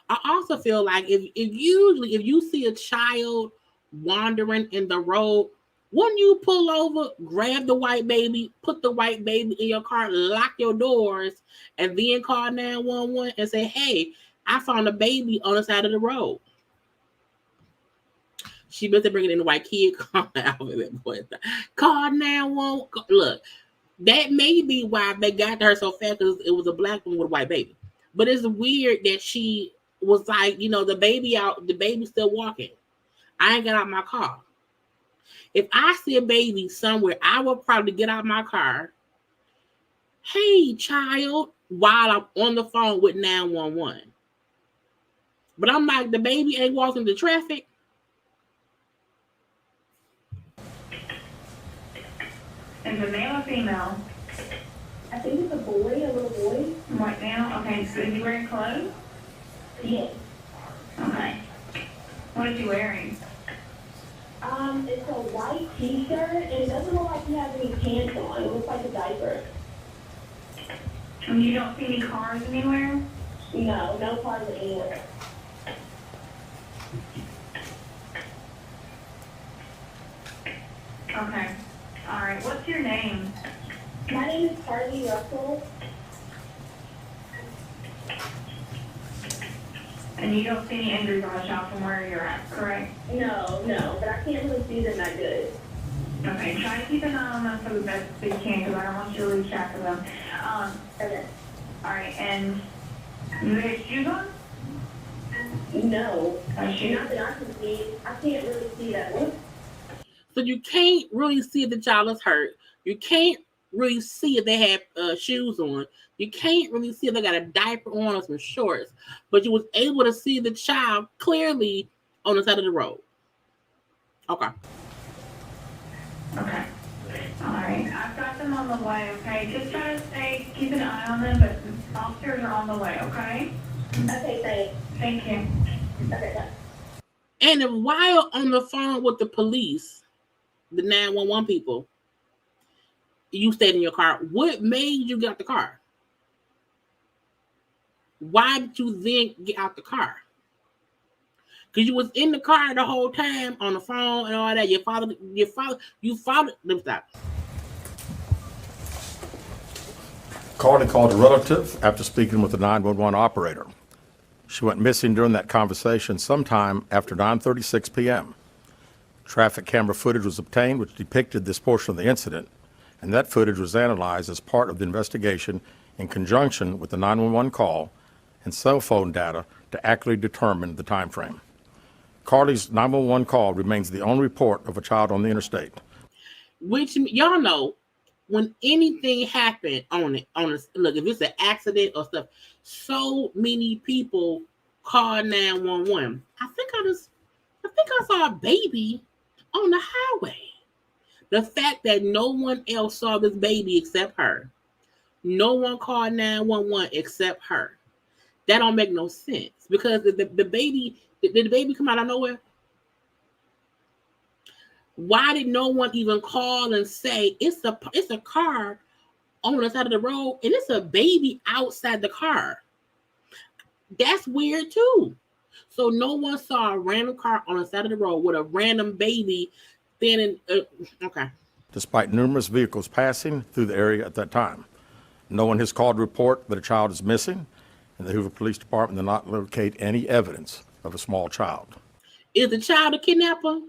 I also feel like if you see a child wandering in the road, wouldn't you pull over, grab the white baby, put the white baby in your car, lock your doors, and then call 911 and say, hey, I found a baby on the side of the road? She better bring it in the white kid car. Call 911. Look, that may be why they got to her so fast, because it was a black woman with a white baby. But it's weird that she was like, the baby's still walking. I ain't got out my car. If I see a baby somewhere, I will probably get out my car. Hey, child, while I'm on the phone with 911. But I'm like, the baby ain't walking the traffic. Is it male or female? I think it's a boy, a little boy. Right now? Okay, so is he wearing clothes? Yes. Okay. What is he wearing? It's a white t-shirt, and it doesn't look like he has any pants on. It looks like a diaper. And you don't see any cars anywhere? No, no cars anywhere. Okay. All right. What's your name? My name is Carlee Russell. And you don't see any injuries on the child from where you're at, correct? No, but I can't really see them that good. Okay, try to keep an eye on them for the best that you can, because I don't want you to lose track of them. Okay. All right, and you have shoes on? No. Not that I can see. I can't really see that one. So you can't really see if the child is hurt. You can't really see if they have shoes on. You can't really see if they got a diaper on or some shorts. But you was able to see the child clearly on the side of the road. Okay. Okay. All right. I've got them on the way, okay? Just try to keep an eye on them, but the officers are on the way, okay? Okay, thanks. Thank you. Okay, bye. And while on the phone with the police, the 911 people, you stayed in your car. What made you get out the car? Why did you then get out the car? Because you was in the car the whole time on the phone and all that. You followed. Them stop. Carlee called a relative after speaking with the 911 operator. She went missing during that conversation sometime after 9:36 p.m. Traffic camera footage was obtained which depicted this portion of the incident, and that footage was analyzed as part of the investigation in conjunction with the 911 call and cell phone data to accurately determine the time frame. Carlee's 911 call remains the only report of a child on the interstate. Which y'all know, when anything happened on it, look, if it's an accident or stuff, so many people call 911. I think I saw a baby on the highway. The fact that no one else saw this baby except her. No one called 911 except her. That don't make no sense, because the baby, did the baby come out of nowhere? Why did no one even call and say it's a car on the side of the road and it's a baby outside the car? That's weird too. So no one saw a random car on the side of the road with a random baby standing. Okay. Despite numerous vehicles passing through the area at that time, no one has called to report that a child is missing, and the Hoover Police Department did not locate any evidence of a small child. Is the child a kidnapper?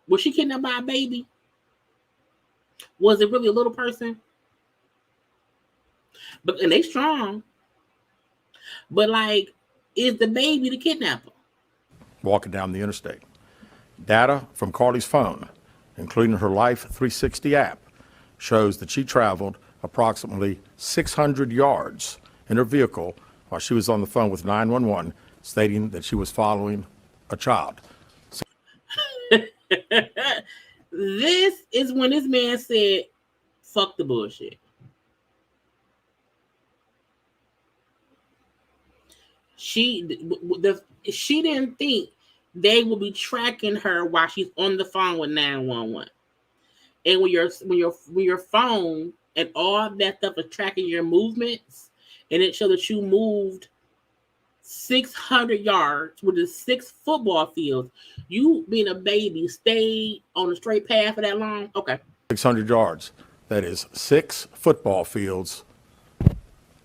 Was she kidnapped by a baby? Was it really a little person? But and they strong. But like, is the baby the kidnapper? Walking down the interstate. Data from Carlee's phone, including her Life 360 app, shows that she traveled approximately 600 yards in her vehicle while she was on the phone with 911, stating that she was following a child. This is when this man said, fuck the bullshit. She didn't think they would be tracking her while she's on the phone with 911. And when your phone and all that stuff is tracking your movements, and it showed that you moved 600 yards, which is 6 football fields. You being a baby, stayed on the straight path for that long? Okay. 600 yards. That is 6 football fields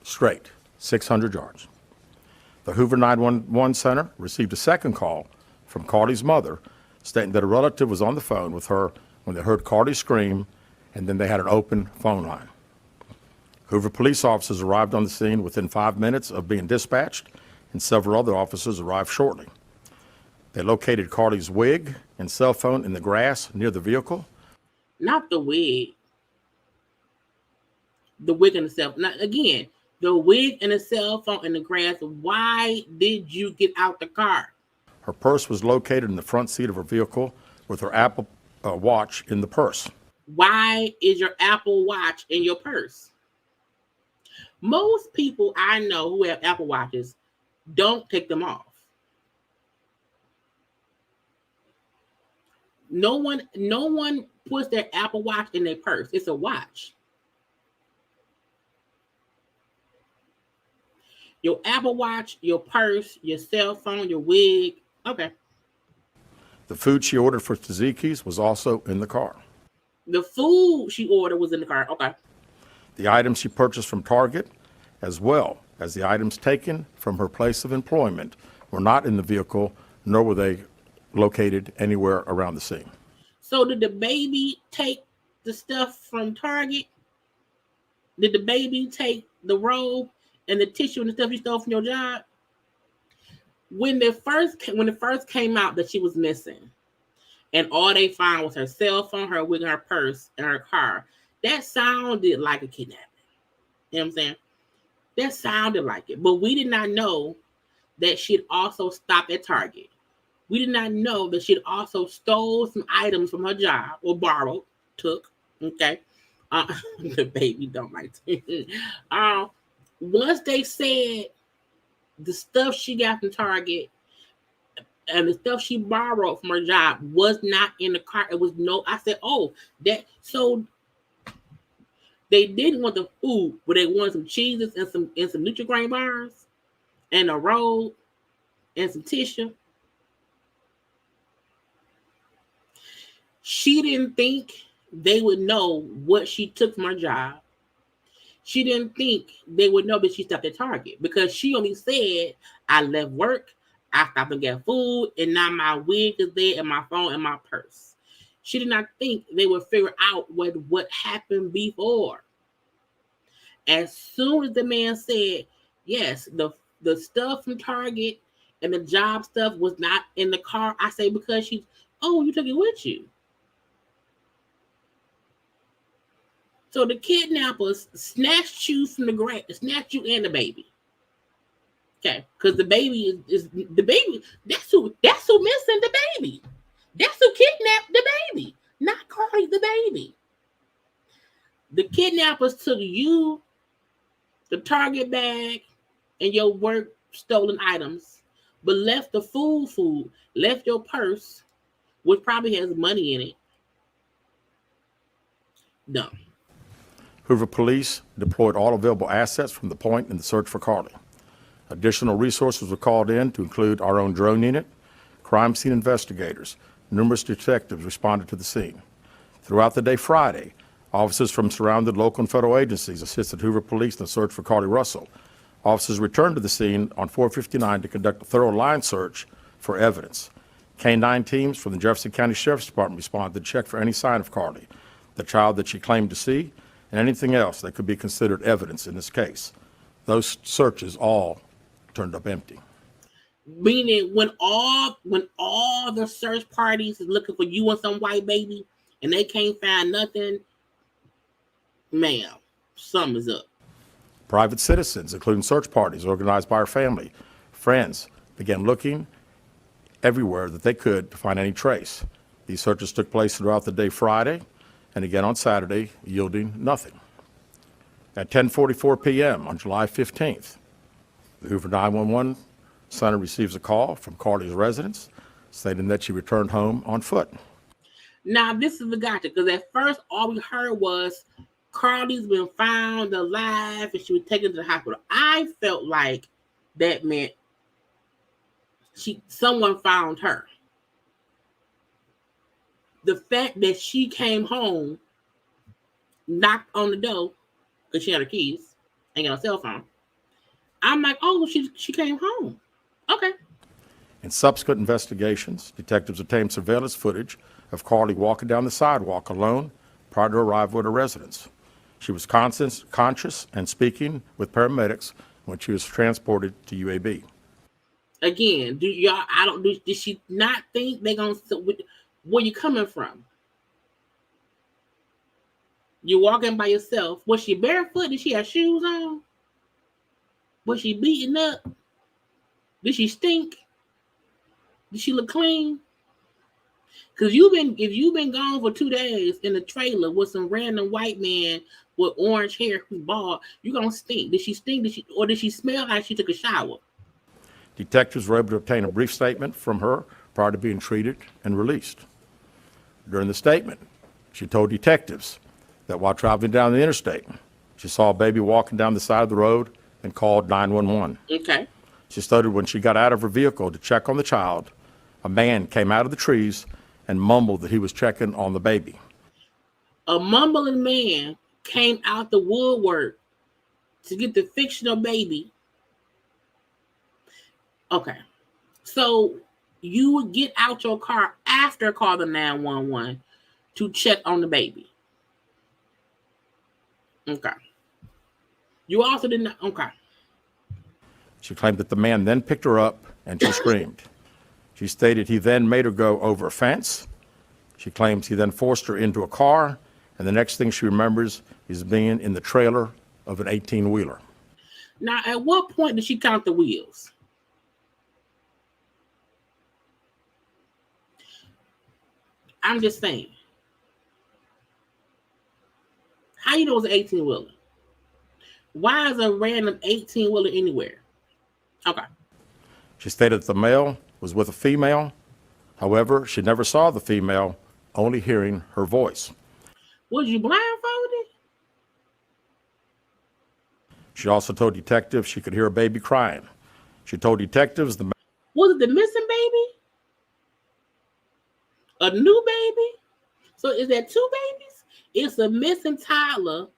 straight, 600 yards. The Hoover 911 Center received a second call from Carlee's mother stating that a relative was on the phone with her when they heard Carlee scream, and then they had an open phone line. Hoover police officers arrived on the scene within 5 minutes of being dispatched, and several other officers arrived shortly. They located Carlee's wig and cell phone in the grass near the vehicle. Not the wig. The wig and the cell phone. Now, again, the wig and the cell phone in the grass. Why did you get out the car? Her purse was located in the front seat of her vehicle with her Apple Watch in the purse. Why is your Apple Watch in your purse? Most people I know who have Apple Watches don't take them off. No one puts their Apple Watch in their purse. It's a watch. Your Apple Watch, your purse, your cell phone, your wig. Okay. The food she ordered for Tzatziki's was also in the car. The food she ordered was in the car. Okay. The items she purchased from Target, as well as the items taken from her place of employment, were not in the vehicle, nor were they located anywhere around the scene. So did the baby take the stuff from Target? Did the baby take the robe and the tissue and the stuff you stole from your job? When it first came out that she was missing, and all they found was her cell phone, her wig, her purse, and her car, that sounded like a kidnapping. You know what I'm saying? That sounded like it. But we did not know that she'd also stopped at Target. We did not know that she'd also stole some items from her job, or borrowed, took. Okay. The baby don't like to. Once they said the stuff she got from Target and the stuff she borrowed from her job was not in the car. It was I said, oh, that, so they didn't want the food, but they wanted some cheeses and some Nutri-Grain bars and a roll and some tissue. She didn't think they would know what she took from her job. She didn't think they would know that she stopped at Target, because she only said, I left work, I stopped and got food, and now my wig is there and my phone and my purse. She did not think they would figure out what happened before. As soon as the man said, yes, the stuff from Target and the job stuff was not in the car, I say, because you took it with you. So the kidnappers snatched you from the grass, snatched you and the baby. Okay, because the baby is the baby. That's who missing the baby. That's who kidnapped the baby, not Carlee the baby. The kidnappers took you, the Target bag, and your work stolen items, but left the food, left your purse, which probably has money in it. Dumb. Hoover police deployed all available assets from the point in the search for Carlee. Additional resources were called in to include our own drone unit, crime scene investigators. Numerous detectives responded to the scene. Throughout the day Friday, officers from surrounding local and federal agencies assisted Hoover police in the search for Carlee Russell. Officers returned to the scene on 459 to conduct a thorough line search for evidence. K-9 teams from the Jefferson County Sheriff's Department responded to check for any sign of Carlee, the child that she claimed to see, and anything else that could be considered evidence in this case. Those searches all turned up empty. Meaning when all the search parties is looking for you and some white baby and they can't find nothing, ma'am, something's up. Private citizens, including search parties organized by her family, friends, began looking everywhere that they could to find any trace. These searches took place throughout the day Friday and again on Saturday, yielding nothing. At 10:44 p.m. on July 15th, the Hoover 911 center receives a call from Carlee's residence stating that she returned home on foot. Now, this is the gotcha, because at first all we heard was Carlee's been found alive and she was taken to the hospital. I felt like that meant someone found her. The fact that she came home, knocked on the door, because she had her keys, ain't got a cell phone. I'm like, oh, she came home. Okay. In subsequent investigations, detectives obtained surveillance footage of Carlee walking down the sidewalk alone prior to arrival at her residence. She was conscious and speaking with paramedics when she was transported to UAB. Again, did she not think they're going to, where you coming from? You walking by yourself. Was she barefoot? Did she have shoes on? Was she beaten up? Did she stink? Did she look clean? Because if you've been gone for 2 days in a trailer with some random white man with orange hair who's bald, you're gonna stink. Did she stink? Did she smell like she took a shower? Detectives were able to obtain a brief statement from her prior to being treated and released. During the statement, she told detectives that while traveling down the interstate, she saw a baby walking down the side of the road and called 911. Okay. She stated when she got out of her vehicle to check on the child, a man came out of the trees and mumbled that he was checking on the baby. A mumbling man came out the woodwork to get the fictional baby. Okay. So you would get out your car after calling 911 to check on the baby. Okay. You also did not. Okay. She claimed that the man then picked her up and she screamed. She stated he then made her go over a fence. She claims he then forced her into a car, and the next thing she remembers is being in the trailer of an 18-wheeler. Now, at what point did she count the wheels? I'm just saying. How you know it's an 18-wheeler? Why is a random 18-wheeler anywhere? Okay. She stated that the male was with a female. However, she never saw the female, only hearing her voice. Was you blindfolded? She also told detectives she could hear a baby crying. She told detectives was it the missing baby? A new baby? So is that 2 babies? It's a missing toddler,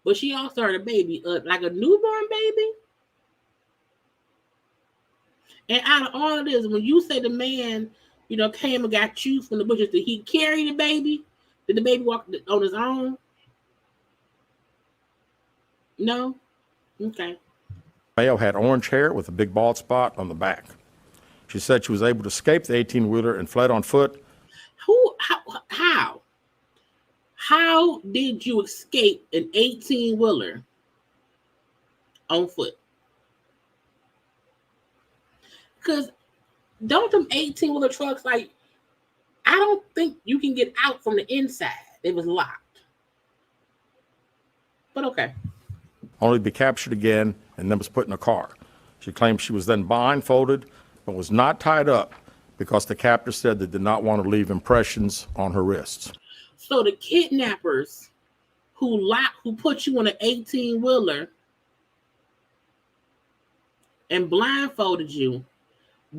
but she also heard a baby, like a newborn baby. And out of all of this, when you say the man, came and got you from the bushes, did he carry the baby? Did the baby walk on his own? No? Okay. male had orange hair with a big bald spot on the back. She said she was able to escape the 18-wheeler and fled on foot. How did you escape an 18-wheeler on foot? Because don't them 18-wheeler trucks, I don't think you can get out from the inside. It was locked. But okay. Only to be captured again and then was put in a car. She claimed she was then blindfolded but was not tied up because the captor said they did not want to leave impressions on her wrists. So the kidnappers who put you on an 18-wheeler and blindfolded you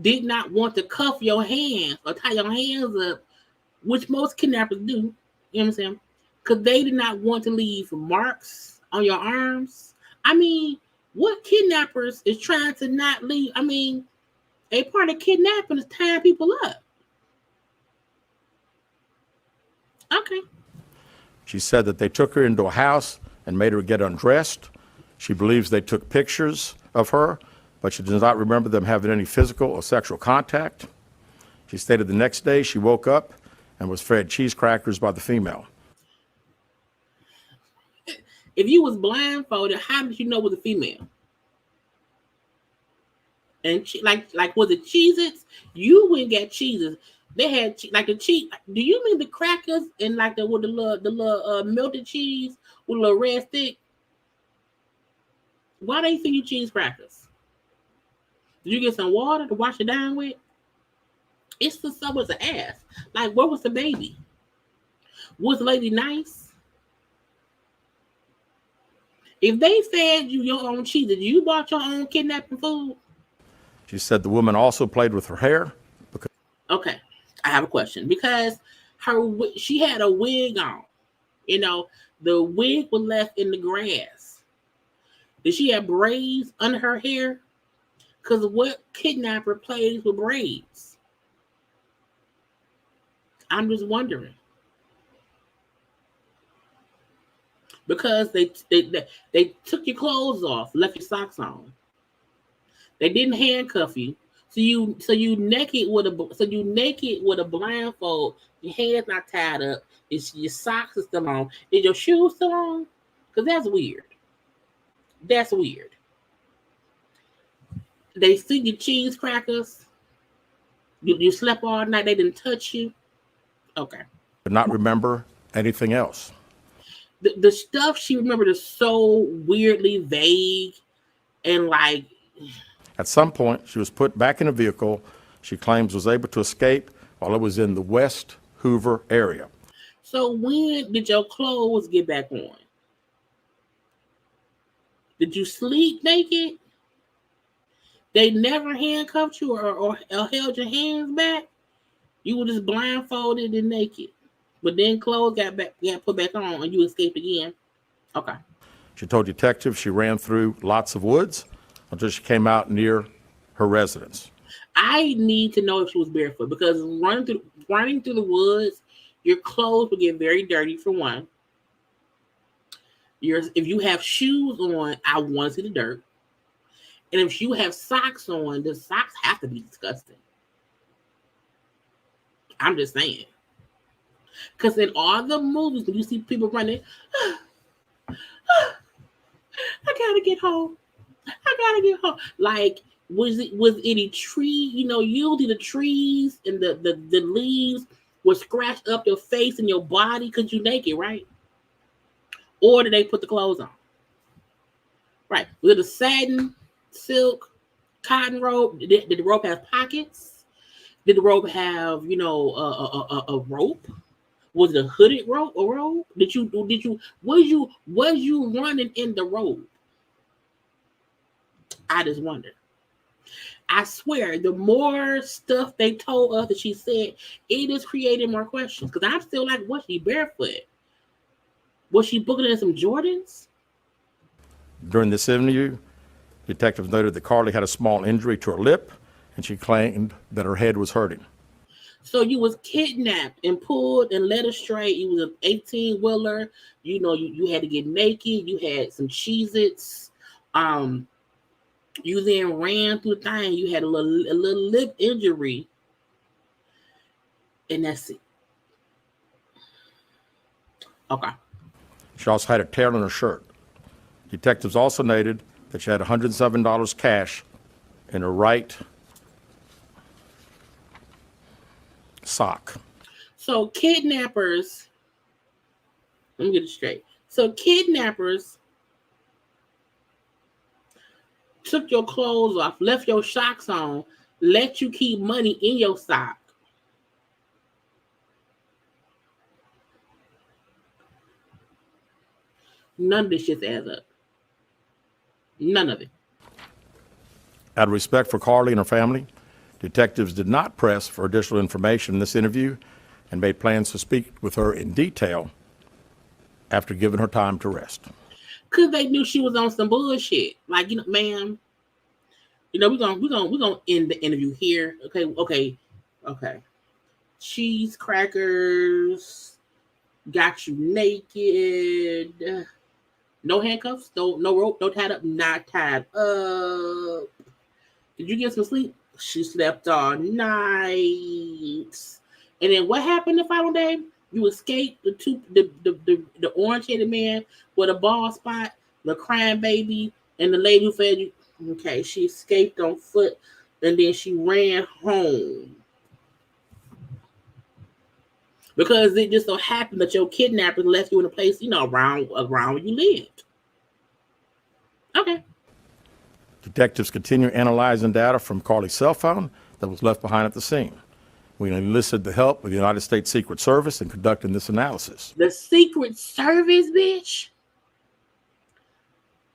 did not want to cuff your hands or tie your hands up, which most kidnappers do. You know what I'm saying? Because they did not want to leave marks on your arms. I mean, What kidnappers is trying to not leave? I mean, a part of kidnapping is tying people up. Okay. She said that they took her into a house and made her get undressed. She believes they took pictures of her, but she does not remember them having any physical or sexual contact. She stated the next day she woke up and was fed cheese crackers by the female. If you was blindfolded, how did you know it was a female? And like was it Cheez-Its? You wouldn't get Cheez-Its. They had like the cheese. Do you mean the crackers and like the little melted cheese with a little red stick? Why they feed you cheese crackers? Did you get some water to wash it down with? It's the someone's ass. Like, where was the baby? Was the lady nice? If they fed you your own cheese, did you bought your own kidnapping food? She said the woman also played with her hair. Okay, I have a question because she had a wig on. You know, the wig was left in the grass. Did she have braids under her hair? Because what kidnapper plays with braids? I'm just wondering. Because they took your clothes off, left your socks on. They didn't handcuff you, so you naked with a blindfold. Your hair's not tied up. Your socks are still on. Is your shoes still on? Because that's weird. That's weird. They feed you cheese crackers. You slept all night. They didn't touch you. Okay. But not remember anything else. The stuff she remembered is so weirdly vague and like. At some point, she was put back in a vehicle she claims was able to escape while it was in the West Hoover area. So when did your clothes get back on? Did you sleep naked? They never handcuffed you or held your hands back? You were just blindfolded and naked. But then clothes got put back on and you escaped again. Okay. She told detectives she ran through lots of woods until she came out near her residence. I need to know if she was barefoot because running through the woods, your clothes will get very dirty for one. If you have shoes on, I want to see the dirt. And if you have socks on, the socks have to be disgusting. I'm just saying. Because in all the movies, when you see people running, I gotta get home. Like, was any tree? You know, usually the trees and the leaves would scratch up your face and your body because you're naked, right? Or did they put the clothes on? Right. Was it a satin, silk, cotton rope? Did the rope have pockets? Did the rope have, a rope? Was it a hooded rope? A rope? Was you running in the rope? I just wonder. I swear, the more stuff they told us that she said, it is creating more questions. Because I'm still like, was she barefoot? Was she booking in some Jordans? During this interview, detectives noted that Carlee had a small injury to her lip, and she claimed that her head was hurting. So you was kidnapped and pulled and led astray. You was an 18-wheeler. You know, you had to get naked. You had some Cheez-Its. You then ran through the thing. You had a little lip injury. And that's it. Okay. She also had a tear in her shirt. Detectives also noted that she had $107 cash in her right sock. So kidnappers, let me get it straight. So kidnappers took your clothes off, left your socks on, let you keep money in your sock. None of this shit adds up. None of it. Out of respect for Carlee and her family, detectives did not press for additional information in this interview and made plans to speak with her in detail after giving her time to rest. Cause they knew she was on some bullshit. Like, ma'am, we're gonna end the interview here. Okay. Cheese crackers got you naked. No handcuffs, no rope, no tied up, not tied up. Did you get some sleep? She slept all night. And then what happened the following day? You escaped the orange-headed man with a bald spot, the crying baby, and the lady who fed you. Okay, she escaped on foot, and then she ran home. Because it just so happened that your kidnappers left you in a place, around where you lived. Okay. Detectives continue analyzing data from Carlee's cell phone that was left behind at the scene. We enlisted the help of the United States Secret Service in conducting this analysis. The Secret Service, bitch?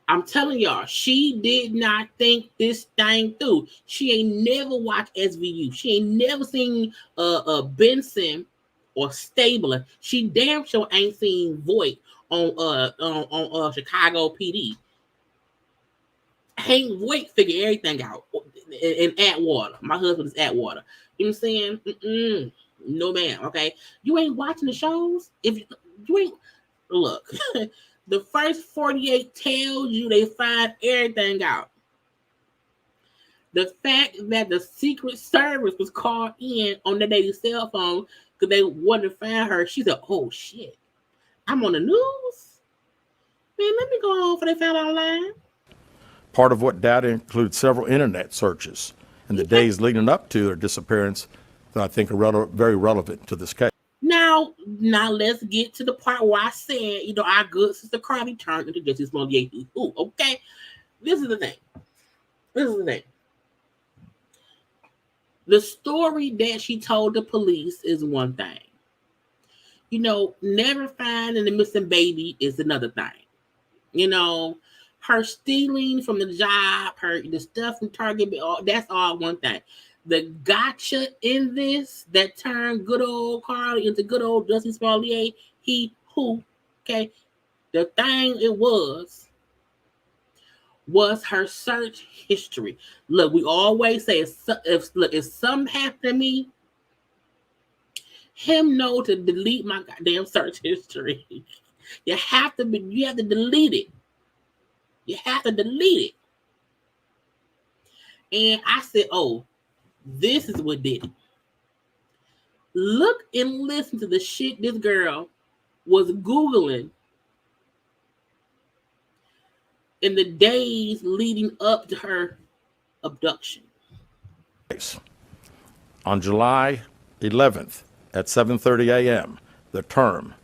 I'm telling y'all, she did not think this thing through. She ain't never watched SVU. She ain't never seen Benson or Stabler. She damn sure ain't seen Voight on Chicago PD. Hank Voight figure everything out in Atwater. My husband is Atwater. You know what I'm saying? No, ma'am. Okay, you ain't watching the shows. If you ain't, look, the first 48 tells you they find everything out. The fact that the Secret Service was called in on the lady's cell phone because they wanted to find her. She said, "Oh shit, I'm on the news. Man, let me go on for they found out online." Part of what data includes several internet searches in the days leading up to their disappearance that I think are very relevant to this case. Now let's get to the part where I said, our good sister Carlee turned into Jussie Smollett. Ooh, okay. This is the thing. The story that she told the police is one thing. Never finding the missing baby is another thing. Her stealing from the job, the stuff from Target, that's all one thing. The gotcha in this that turned good old Carlee into good old Jussie Smollett, okay? The thing it was her search history. Look, we always say if something happened to me, him know to delete my goddamn search history. You have to delete it. You have to delete it. And I said, oh, this is what did it. Look and listen to the shit this girl was Googling in the days leading up to her abduction. On July 11th at 7:30 a.m., the term,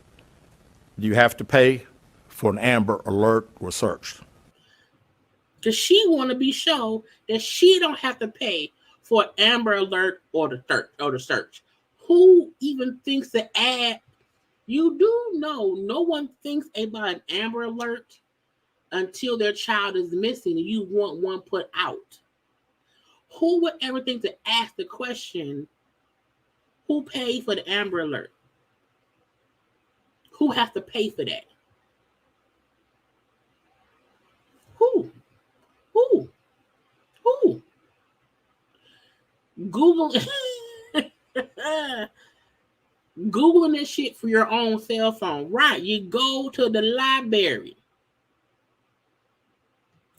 "You have to pay for an Amber Alert," was searched. Because she want to be sure that she don't have to pay for an Amber Alert or the search. Who even thinks to add? You do know no one thinks about an Amber Alert until their child is missing and you want one put out. Who would ever think to ask the question, who paid for the Amber Alert? Who has to pay for that? Who? Google Googling this shit for your own cell phone. Right. You go to the library.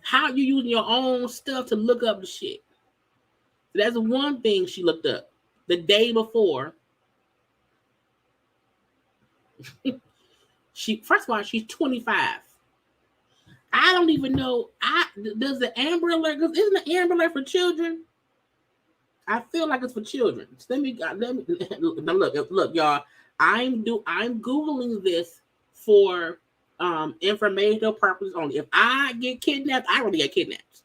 How you using your own stuff to look up the shit? That's one thing she looked up the day before. First of all, she's 25. I don't even know. Does the Amber Alert? Isn't the Amber Alert for children? I feel like it's for children. Let me look, y'all. I'm Googling this for informational purposes only. If I get kidnapped, I already get kidnapped.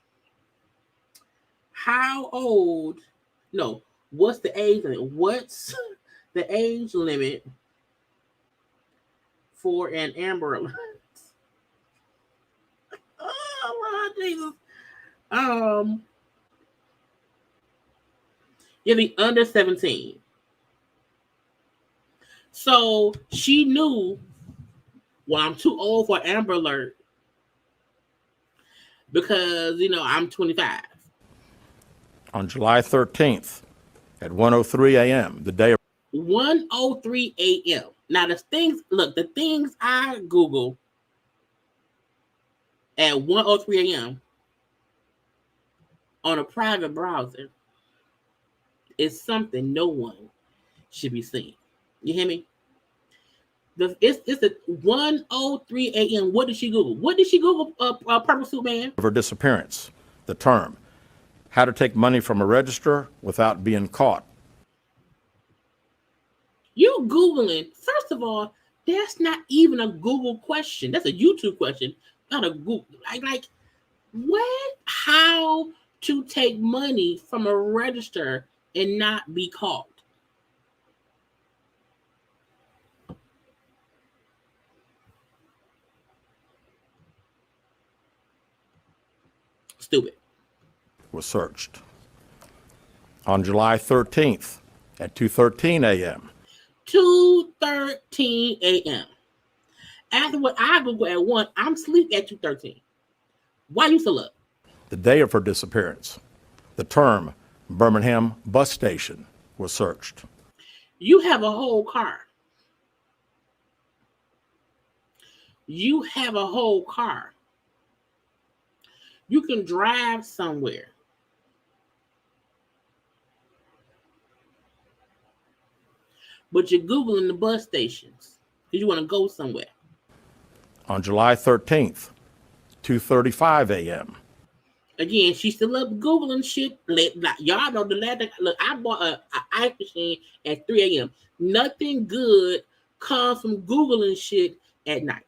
How old? No. What's the age limit? What's the age limit for an Amber Alert? Oh, Lord Jesus. You'll be under 17. So she knew, well, I'm too old for Amber Alert. because, I'm 25. On July 13th at 1:03 a.m., the day of 1:03 a.m. Now, the things I Google at 1:03 a.m. on a private browser is something no one should be seeing. You hear me? It's at 1:03 a.m. What did she Google? What did she Google? Purple Suit Man. her disappearance, the term, how to take money from a register without being caught. You Googling, first of all, that's not even a Google question. That's a YouTube question, not a Google. Like what? How to take money from a register and not be caught? Stupid. Was searched. On July 13th at 2:13 a.m., 2:13 a.m. After what I Google at 1, I'm asleep at 2:13. Why you still up? the day of her disappearance, the term Birmingham bus station was searched. You have a whole car. You have a whole car. You can drive somewhere. But you're Googling the bus stations because you want to go somewhere. On July 13th, 2:35 a.m., Again, she's still up Googling shit. Y'all know the last thing. Look, I bought an ice machine at 3 a.m. Nothing good comes from Googling shit at night.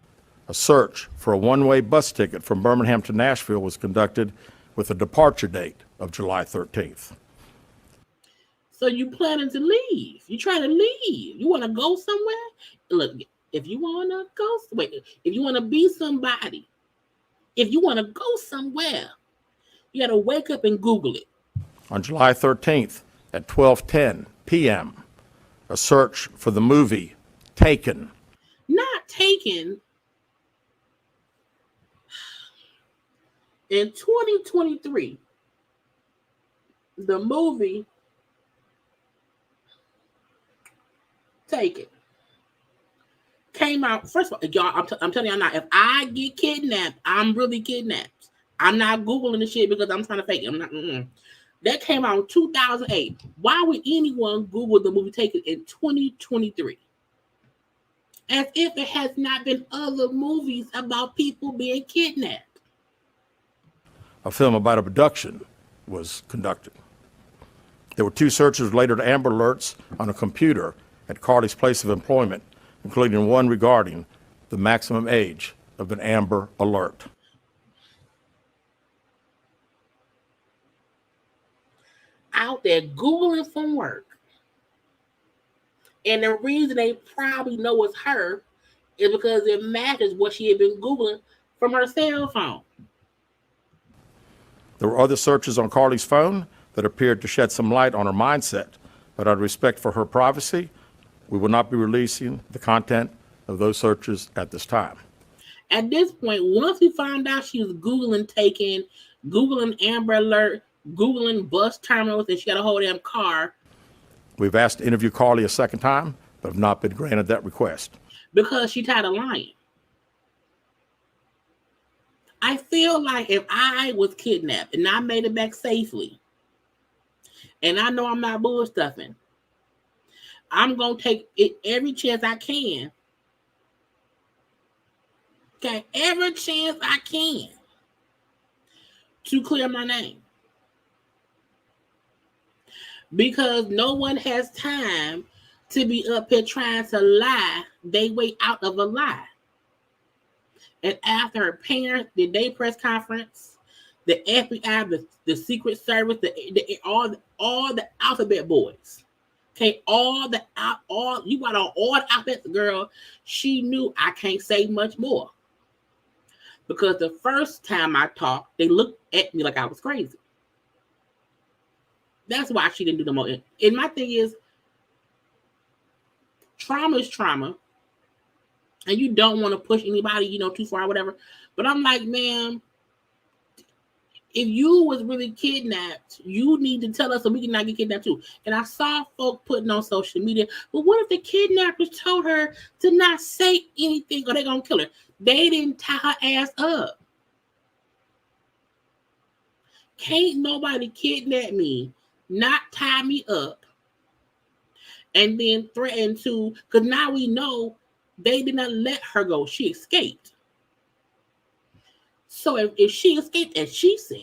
a search for a one-way bus ticket from Birmingham to Nashville was conducted with a departure date of July 13th. So you planning to leave. You trying to leave. You want to go somewhere? Look, if you want to go, if you want to be somebody, if you want to go somewhere, you got to wake up and Google it. On July 13th at 12:10 p.m., a search for the movie Taken. Not Taken. In 2023, the movie Taken came out. First of all, y'all, I'm telling y'all now, if I get kidnapped, I'm really kidnapped. I'm not Googling the shit because I'm trying to fake it. I'm not. That came out in 2008. Why would anyone Google the movie Taken in 2023? As if it has not been other movies about people being kidnapped. A film about abduction was conducted. There were 2 searches related to Amber Alerts on a computer at Carlee's place of employment, including one regarding the maximum age of an Amber Alert. Out there Googling from work. And the reason they probably know it's her is because it matches what she had been Googling from her cell phone. There were other searches on Carlee's phone that appeared to shed some light on her mindset, but out of respect for her privacy, we will not be releasing the content of those searches at this time. At this point, once we found out she was Googling Taken, Googling Amber Alert, Googling bus terminals, and she got a whole damn car. We've asked to interview Carlee a second time, but have not been granted that request. Because she tired of lying. I feel like if I was kidnapped and I made it back safely, and I know I'm not bull stuffing, I'm going to take it every chance I can. Okay, every chance I can to clear my name. Because no one has time to be up here trying to lie they way out of a lie. And after her parents did their press conference, the FBI, the Secret Service, all the alphabet boys. Okay, you got all the alphabet, girl. She knew I can't say much more. Because the first time I talked, they looked at me like I was crazy. That's why she didn't do no more. And my thing is, trauma is trauma. And you don't want to push anybody, too far or whatever. But I'm like, ma'am, if you was really kidnapped, you need to tell us so we can not get kidnapped too. And I saw folk putting on social media, but what if the kidnappers told her to not say anything or they gonna kill her? They didn't tie her ass up. Can't nobody kidnap me, not tie me up, and then threaten to, because now we know they did not let her go. She escaped. So if she escaped, as she said,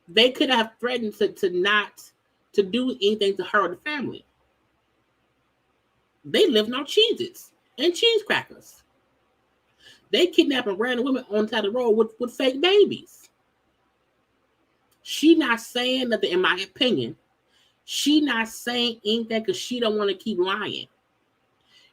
they could have threatened to not to do anything to her or the family. They living on Cheez-Its and cheese crackers. They kidnapping random women on the side of the road with fake babies. She not saying nothing, in my opinion. She not saying anything because she don't want to keep lying.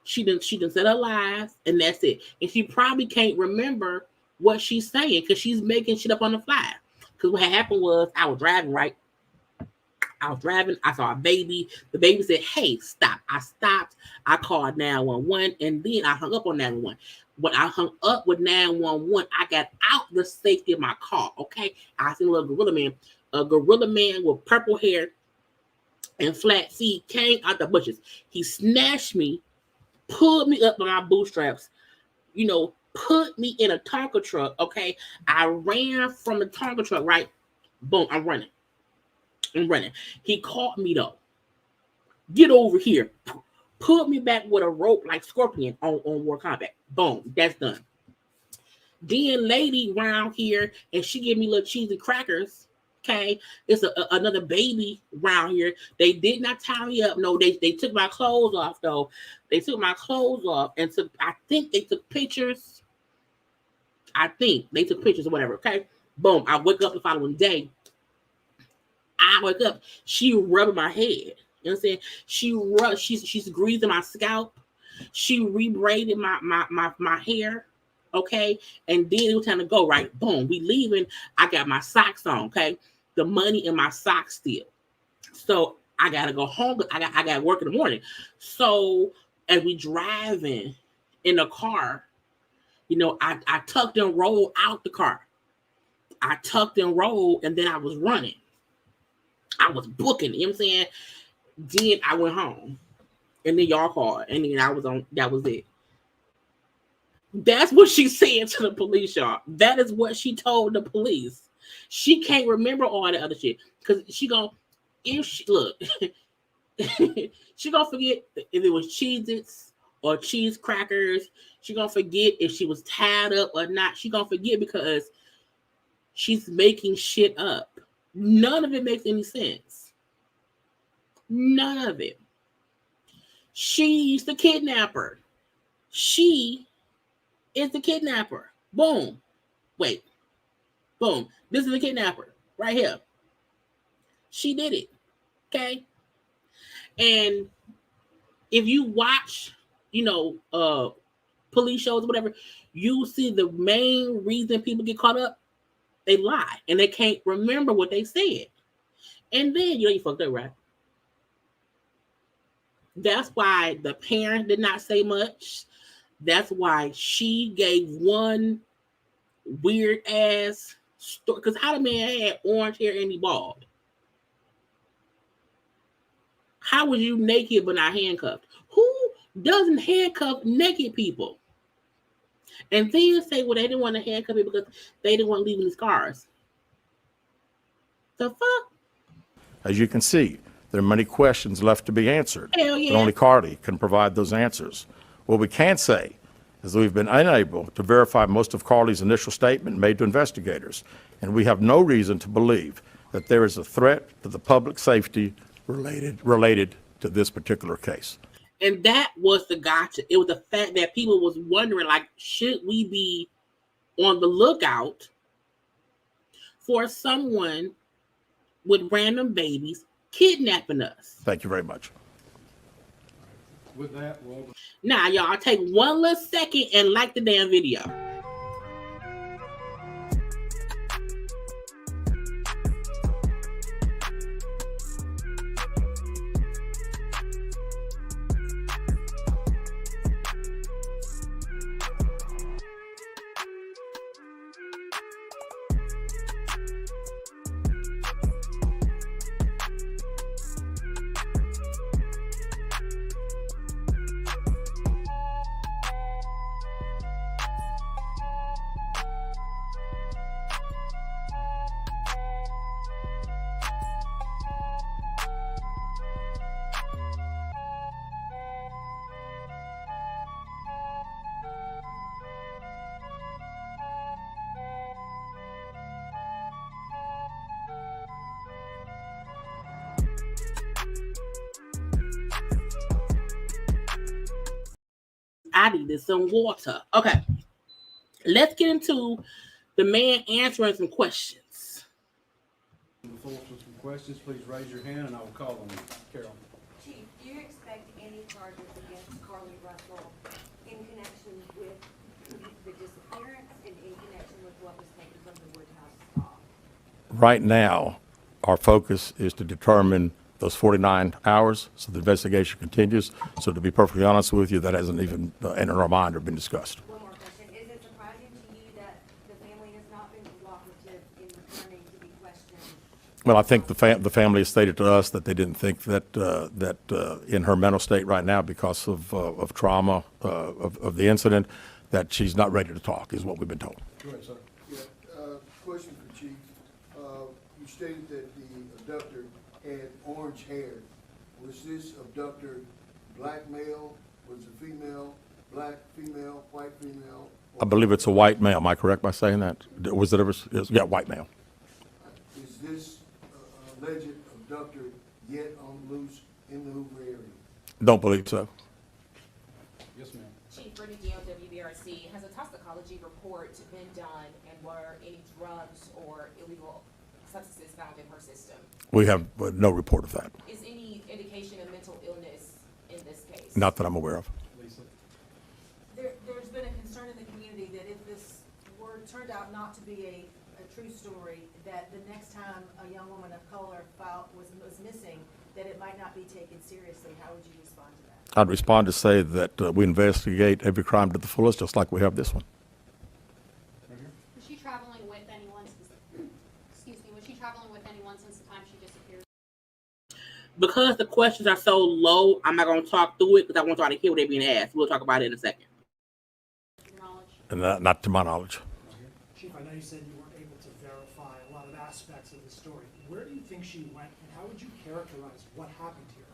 She done said her lies, and that's it. And she probably can't remember what she's saying because she's making shit up on the fly. Because what happened was, I was driving, right? I was driving. I saw a baby. The baby said, "Hey, stop." I stopped. I called 911, and then I hung up on 911. When I hung up with 911, I got out the safety of my car, okay? I seen a little gorilla man with purple hair and flat feet came out the bushes. He snatched me, pulled me up by my bootstraps, put me in a Tonka truck, okay? I ran from the Tonka truck, right? Boom, I'm running. He caught me, though. Get over here. Put me back with a rope like Scorpion on War Combat. Boom, that's done. Then lady round here, and she gave me little cheesy crackers. Okay, it's another baby round here. They did not tie me up. No, they took my clothes off though. They took my clothes off and I think they took pictures. Or whatever. Okay, boom. I wake up the following day. I wake up. She rubbing my head. You know what I'm saying? She's greasing my scalp. She rebraided my hair. Okay. And then it was time to go, right? Boom. We leaving. I got my socks on. Okay. The money in my socks still. So I gotta go home. I got work in the morning. So as we driving in the car, I tucked and rolled out the car. I tucked and rolled, and then I was running. I was booking. You know what I'm saying? Then I went home, and then y'all called, and then I was on. That was it. That's what she said to the police, y'all. That is what she told the police. She can't remember all the other shit because she gonna she gonna forget if it was Cheez-Its or cheese crackers. She gonna forget if she was tied up or not. She gonna forget because she's making shit up. None of it makes any sense. None of it. She's the kidnapper. She is the kidnapper. Boom. Wait. Boom. This is the kidnapper right here. She did it. Okay. And if you watch, police shows or whatever, you see the main reason people get caught up, they lie and they can't remember what they said. And then you fucked up, right? That's why the parent did not say much. That's why she gave one weird ass story. Because how the man had orange hair and he bald? How was you naked but not handcuffed? Who doesn't handcuff naked people? And then say, well, they didn't want to handcuff me because they didn't want to leave any scars. The fuck? As you can see, there are many questions left to be answered. Hell yeah. But only Carlee can provide those answers. What we can say is that we've been unable to verify most of Carlee's initial statement made to investigators, and we have no reason to believe that there is a threat to the public safety related to this particular case. And that was the gotcha. It was the fact that people was wondering, like, should we be on the lookout for someone with random babies kidnapping us? Thank you very much. With that, now, y'all, take one little second and like the damn video. I needed some water. Okay, let's get into the man answering some questions. Before with some questions, please raise your hand and I will call on you. Carol. Chief, do you expect any charges against Karla Russell in connection with the disappearance and in connection with what was taken from the Woodhouse stall? Right now, our focus is to determine those 49 hours, so the investigation continues. So to be perfectly honest with you, that hasn't even entered our mind or been discussed. One more question. Is it surprising to you that the family has not been cooperative in returning to be questioned? Well, I think the family has stated to us that they didn't think that in her mental state right now, because of trauma of the incident, that she's not ready to talk, is what we've been told. Go ahead, sir. Yeah, question for Chief. You stated that the abductor had orange hair. Was this abductor black male? Was it female? Black female? White female? I believe it's a white male. Am I correct by saying that? Was it ever? Yeah, white male. Is this alleged abductor yet on loose in the Hoover area? Don't believe so. Yes, ma'am. Chief Brittany Deal, WBRC, has a toxicology report been done, and were any drugs or illegal substances found in her system? We have no report of that. Is any indication of mental illness in this case? Not that I'm aware of. Lisa. There's been a concern in the community that if this turned out not to be a true story, that the next time a young woman of color was missing, that it might not be taken seriously. How would you respond to that? I'd respond to say that we investigate every crime to the fullest, just like we have this one. Was she traveling with anyone? Was she traveling with anyone since the time she disappeared? Because the questions are so low, I'm not going to talk through it because I want y'all to hear what they're being asked. We'll talk about it in a second. Your knowledge? And not to my knowledge. Chief, I know you said you weren't able to verify a lot of aspects of the story. Where do you think she went, and how would you characterize what happened here?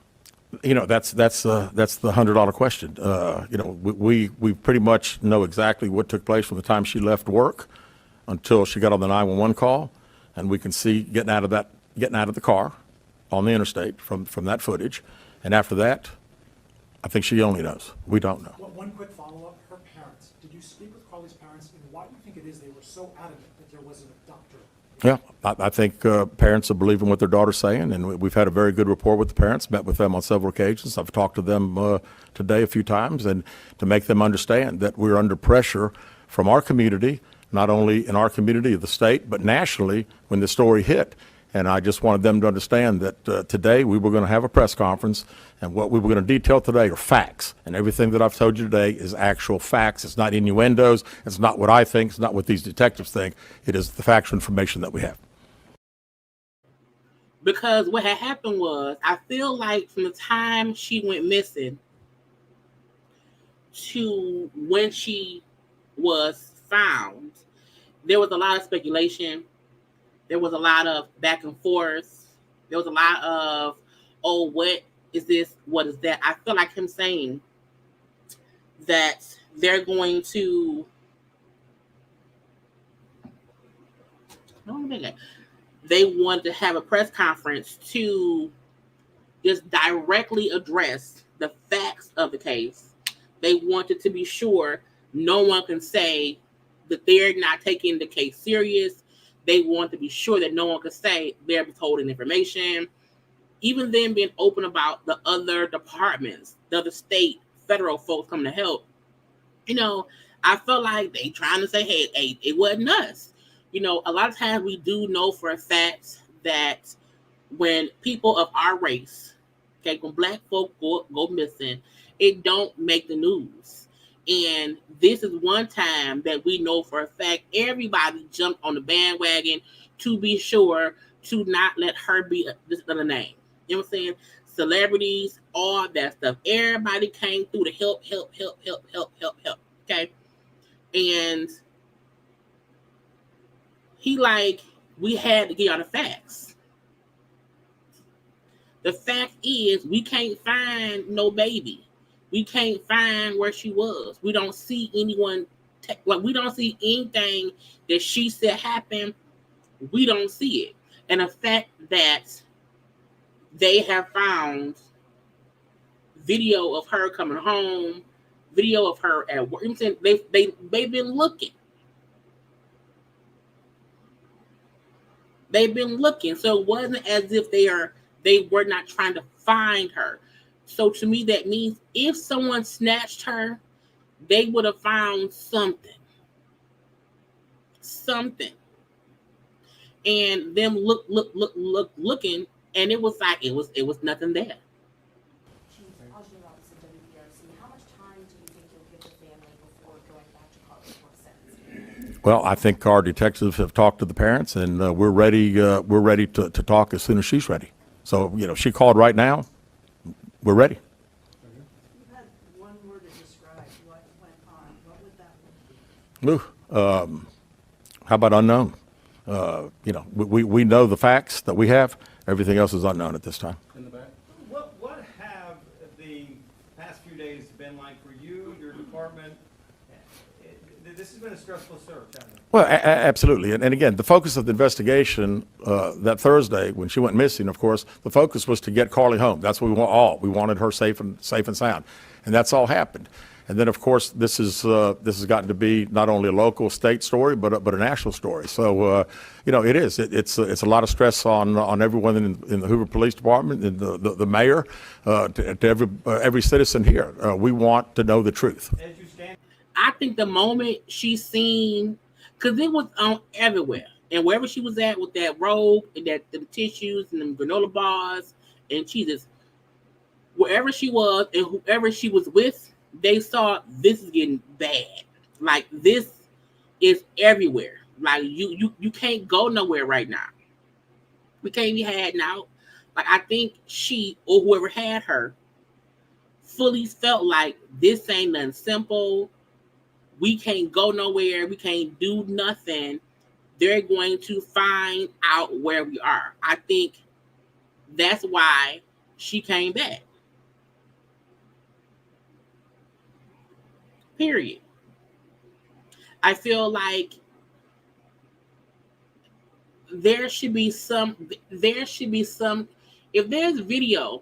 You know, that's the $100 question. You know, we pretty much know exactly what took place from the time she left work until she got on the 911 call, and we can see getting out of the car on the interstate from that footage. And after that, I think she only knows. We don't know. Well, one quick follow-up. Her parents. Did you speak with Carlee's parents, and why do you think it is they were so adamant that there was an abductor? Yeah, I think parents are believing what their daughter's saying, and we've had a very good rapport with the parents, met with them on several occasions. I've talked to them today a few times, and to make them understand that we're under pressure from our community, not only in our community of the state, but nationally when the story hit. And I just wanted them to understand that today we were going to have a press conference, and what we were going to detail today are facts. And everything that I've told you today is actual facts. It's not innuendos. It's not what I think. It's not what these detectives think. It is the factual information that we have. Because what had happened was, I feel like from the time she went missing to when she was found, there was a lot of speculation. There was a lot of back and forth. There was a lot of, oh, what is this? What is that? I feel like him saying that they're going to, they wanted to have a press conference to just directly address the facts of the case. They wanted to be sure no one can say that they're not taking the case serious. They want to be sure that no one could say they're withholding information. Even then being open about the other departments, the other state, federal folks coming to help. You know, I felt like they trying to say, hey, it wasn't us. You know, a lot of times we do know for a fact that when people of our race, okay, when black folk go missing, it don't make the news. And this is one time that we know for a fact everybody jumped on the bandwagon to be sure to not let her be this other name. You know what I'm saying? Celebrities, all that stuff. Everybody came through to help. Okay? And he like, we had to get out the facts. The fact is, we can't find no baby. We can't find where she was. We don't see anyone, we don't see anything that she said happened. We don't see it. And the fact that they have found video of her coming home, video of her at work. I'm saying they've been looking. They've been looking. So it wasn't as if they were not trying to find her. So to me, that means if someone snatched her, they would have found something. And them looking, and it was like it was nothing there. Chief, as your office at WBRC, how much time do you think you'll give the family before going back to Carlee for sentencing? Well, I think our detectives have talked to the parents, and we're ready to talk as soon as she's ready. So, she called right now. We're ready. You had one word to describe what went on. What would that be? How about unknown? We know the facts that we have. Everything else is unknown at this time. In the back. What have the past few days been like for you, your department? This has been a stressful search, hasn't it? Well, absolutely. And again, the focus of the investigation that Thursday, when she went missing, of course, the focus was to get Carlee home. That's what we want all. We wanted her safe and sound. And that's all happened. And then, of course, this has gotten to be not only a local, state story, but a national story. So, it is. It's a lot of stress on everyone in the Hoover Police Department, and the mayor, to every citizen here. We want to know the truth. As you stand, I think the moment she seen, because it was on everywhere, and wherever she was at with that robe and the tissues and the granola bars and cheeses, wherever she was and whoever she was with, they saw this is getting bad. Like, this is everywhere. Like, you can't go nowhere right now. We can't be had now. Like, I think she or whoever had her fully felt like this ain't nothing simple. We can't go nowhere. We can't do nothing. They're going to find out where we are. I think that's why she came back. Period. I feel like there should be some, if there's video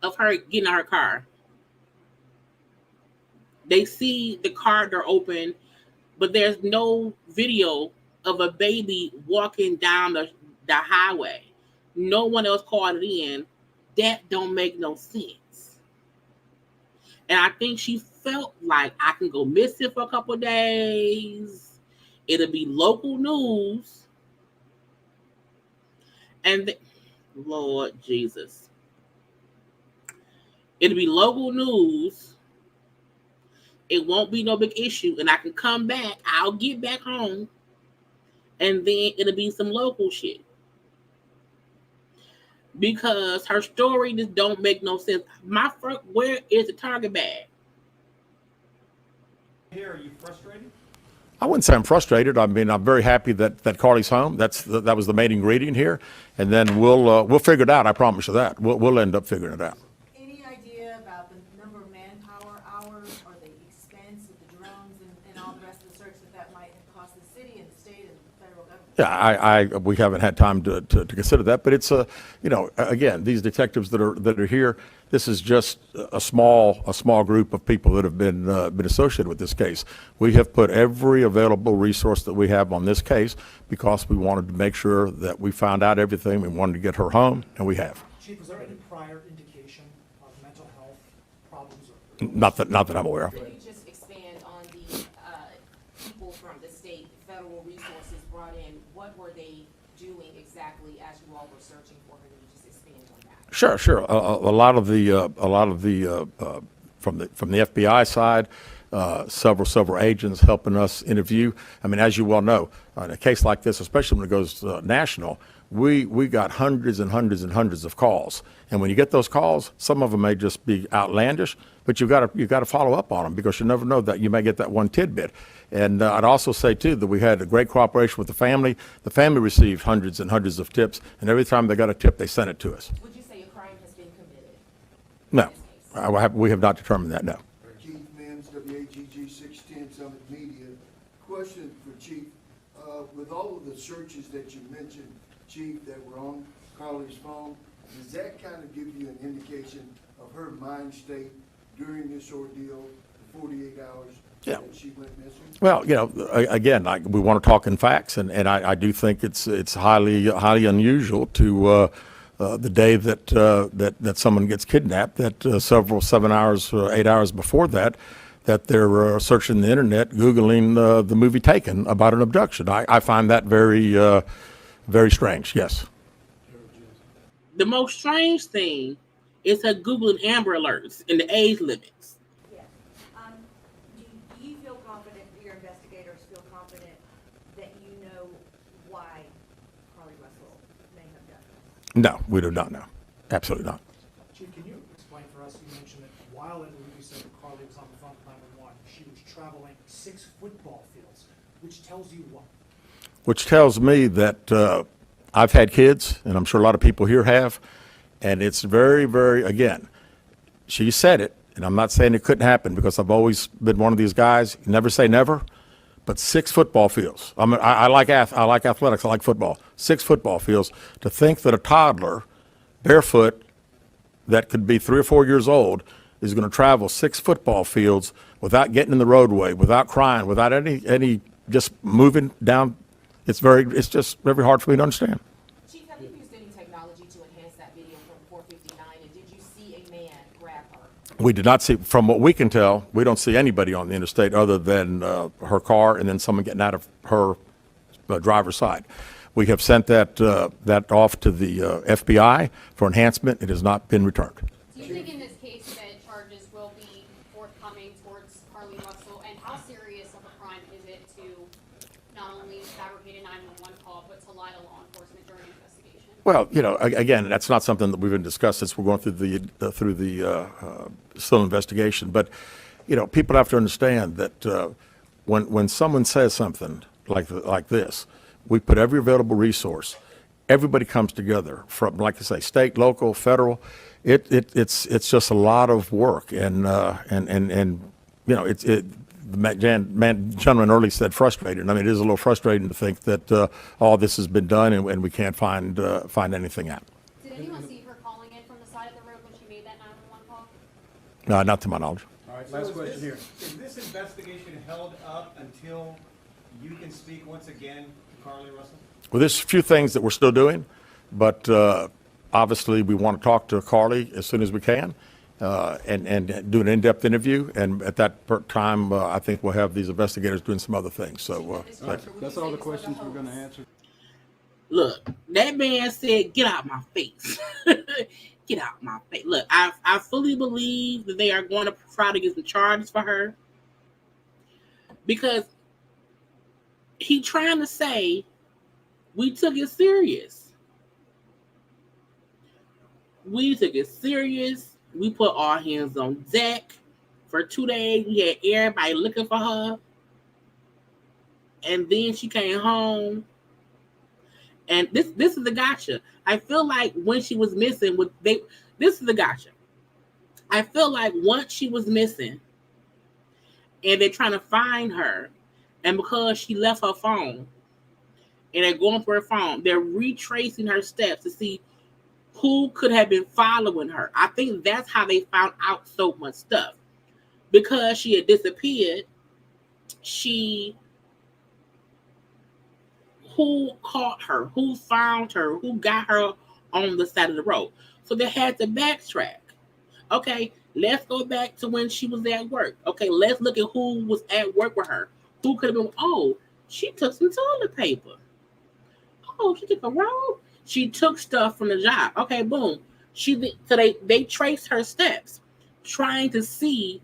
of her getting out of her car, they see the car door open, but there's no video of a baby walking down the highway. No one else called it in. That don't make no sense. And I think she felt like, I can go missing for a couple of days. It'll be local news. And Lord Jesus. It'll be local news. It won't be no big issue. And I can come back. I'll get back home. And then it'll be some local shit. Because her story just don't make no sense. Where is the Target bag? here, are you frustrated? I wouldn't say I'm frustrated. I mean, I'm very happy that Carlee's home. That was the main ingredient here, and then we'll figure it out. I promise you that we'll end up figuring it out. Any idea about the number of manpower hours or the expense of the drones and all the rest of the search that might have cost the city and the state and the federal government? Yeah, we haven't had time to consider that, but it's again, these detectives that are here. This is just a small group of people that have been associated with this case. We have put every available resource that we have on this case because we wanted to make sure that we found out everything. We wanted to get her home, and we have. Chief, was there any prior indication of mental health problems? Not that I'm aware of. Can you just expand on the people from the state, federal resources brought in? What were they doing exactly as you all were searching for her? Can you just expand on that? Sure. A lot of the from the FBI side, several agents helping us interview. I mean, as you well know, in a case like this, especially when it goes national, we got hundreds and hundreds and hundreds of calls. And when you get those calls, some of them may just be outlandish, but you got to follow up on them because you never know that you may get that one tidbit. And I'd also say too that we had a great cooperation with the family. The family received hundreds and hundreds of tips, and every time they got a tip, they sent it to us. Would you say a crime has been committed? No, we have not determined that. No. Keith Mims, WAGG 610 Summit Media. Question for Chief. With all of the searches that you mentioned, Chief, that were on Carlee's phone, Does that kind of give you an indication of her mind state during this ordeal, the 48 hours that she went missing? Well, again, we want to talk in facts, and I do think it's highly unusual to the day that someone gets kidnapped, that 7 hours, 8 hours before that they're searching the internet, Googling the movie Taken about an abduction. I find that very, very strange, yes. The most strange thing is her Googling Amber Alerts and the age limits. Yes. Do you feel confident, your investigators feel confident that you know why Karla Russell may have done this? No, we do not know. Absolutely not. Chief, can you explain for us, you mentioned that while I believe you said that Karla was on the phone with 911, she was traveling 6 football fields, which tells you what? Which tells me that I've had kids, and I'm sure a lot of people here have, and it's very, very, again, she said it, and I'm not saying it couldn't happen because I've always been one of these guys, never say never, but 6 football fields. I like athletics, I like football. 6 football fields. To think that a toddler, barefoot, that could be 3 or 4 years old, is going to travel 6 football fields without getting in the roadway, without crying, without any just moving down. It's just very hard for me to understand. Chief, have you used any technology to enhance that video from 459, and did you see a man grab her? We did not see, from what we can tell, we don't see anybody on the interstate other than her car and then someone getting out of her driver's side. We have sent that off to the FBI for enhancement. It has not been returned. Do you think in this case that charges will be forthcoming towards Karla Russell, and how serious of a crime is it to not only fabricate a 911 call, but to lie to law enforcement during an investigation? Well, again, that's not something that we've been discussed since we're going through the still investigation. But, people have to understand that when someone says something like this, we put every available resource. Everybody comes together from, like I say, state, local, federal. It's just a lot of work, and the gentleman earlier said frustrated. I mean, it is a little frustrating to think that all this has been done and we can't find anything out. Did anyone see her calling in from the side of the road when she made that 911 call? No, not to my knowledge. All right, last question here. Is this investigation held up until you can speak once again to Karla Russell? Well, there's a few things that we're still doing, but obviously we want to talk to Carlee as soon as we can and do an in-depth interview. And at that time, I think we'll have these investigators doing some other things. So that's all the questions we're going to answer. Look, that man said, "Get out my face." Get out my face. Look, I fully believe that they are going to try to get some charges for her, because he trying to say we took it serious. We took it serious. We put our hands on deck for 2 days. We had everybody looking for her. And then she came home. And this is the gotcha. I feel like when she was missing, this is the gotcha. I feel like once she was missing and they're trying to find her, and because she left her phone and they're going through her phone, they're retracing her steps to see who could have been following her. I think that's how they found out so much stuff. Because she had disappeared, who caught her, who found her, who got her on the side of the road. So they had to backtrack. Okay, let's go back to when she was at work. Okay, let's look at who was at work with her. Who could have been, she took some toilet paper. She took a robe. She took stuff from the job. Okay, boom. So they traced her steps, trying to see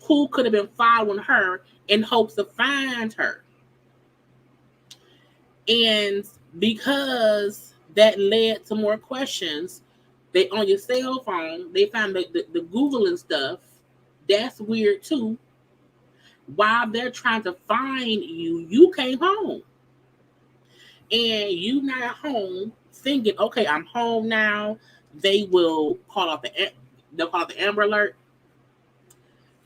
who could have been following her in hopes to find her. And because that led to more questions, they on your cell phone, they found the Googling stuff. That's weird too. While they're trying to find you, you came home. And you not at home thinking, okay, I'm home now. They will call off the Amber Alert.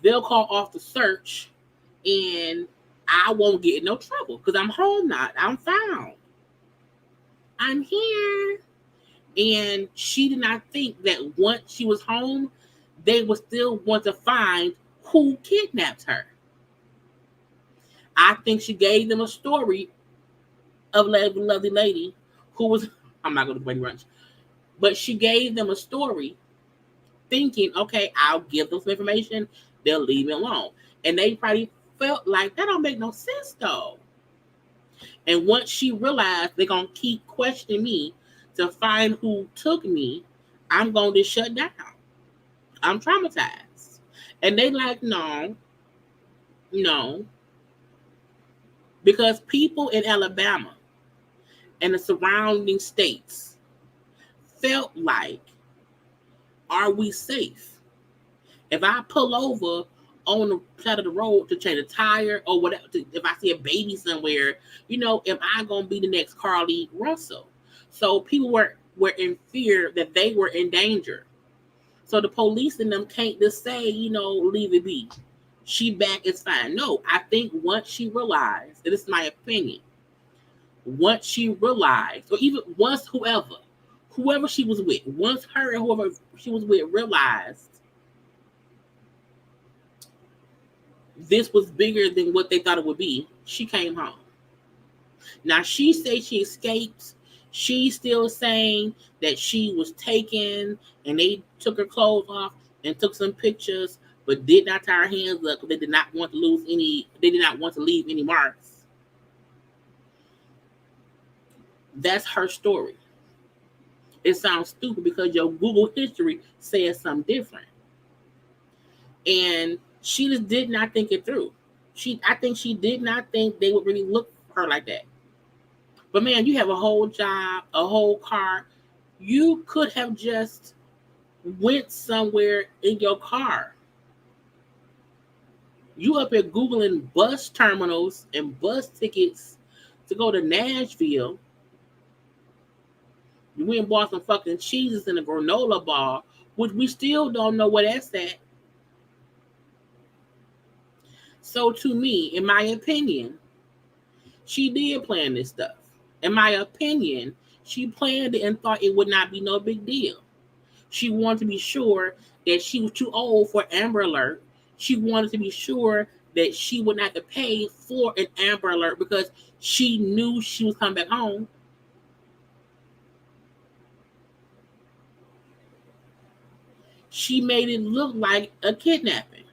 They'll call off the search, and I won't get in no trouble because I'm home now. I'm found. I'm here. And she did not think that once she was home, they would still want to find who kidnapped her. I think she gave them a story of a lovely lady who was, I'm not going to bring lunch, but she gave them a story thinking, okay, I'll give them some information, they'll leave me alone. And they probably felt like that don't make no sense though. And once she realized they're going to keep questioning me to find who took me, I'm going to shut down. I'm traumatized. And they like, no. Because people in Alabama and the surrounding states felt like, are we safe? If I pull over on the side of the road to change a tire or whatever, if I see a baby somewhere, am I going to be the next Karla Russell? So people were in fear that they were in danger. So the police and them can't just say, leave it be. She back is fine. No, I think once she realized, and this is my opinion, once she realized, or even once whoever she was with, once her and whoever she was with realized this was bigger than what they thought it would be, she came home. Now, she said she escaped. She's still saying that she was taken and they took her clothes off and took some pictures, but did not tie her hands up because they did not want to leave any marks. That's her story. It sounds stupid because your Google history says something different. And she just did not think it through. I think she did not think they would really look for her like that. But man, you have a whole job, a whole car. You could have just went somewhere in your car. You up here Googling bus terminals and bus tickets to go to Nashville. You went and bought some fucking cheeses in a granola bar, which we still don't know where that's at. So to me, in my opinion, she did plan this stuff. In my opinion, she planned it and thought it would not be no big deal. She wanted to be sure that she was too old for Amber Alert. She wanted to be sure that she would not have to pay for an Amber Alert because she knew she was coming back home. She made it look like a kidnapping.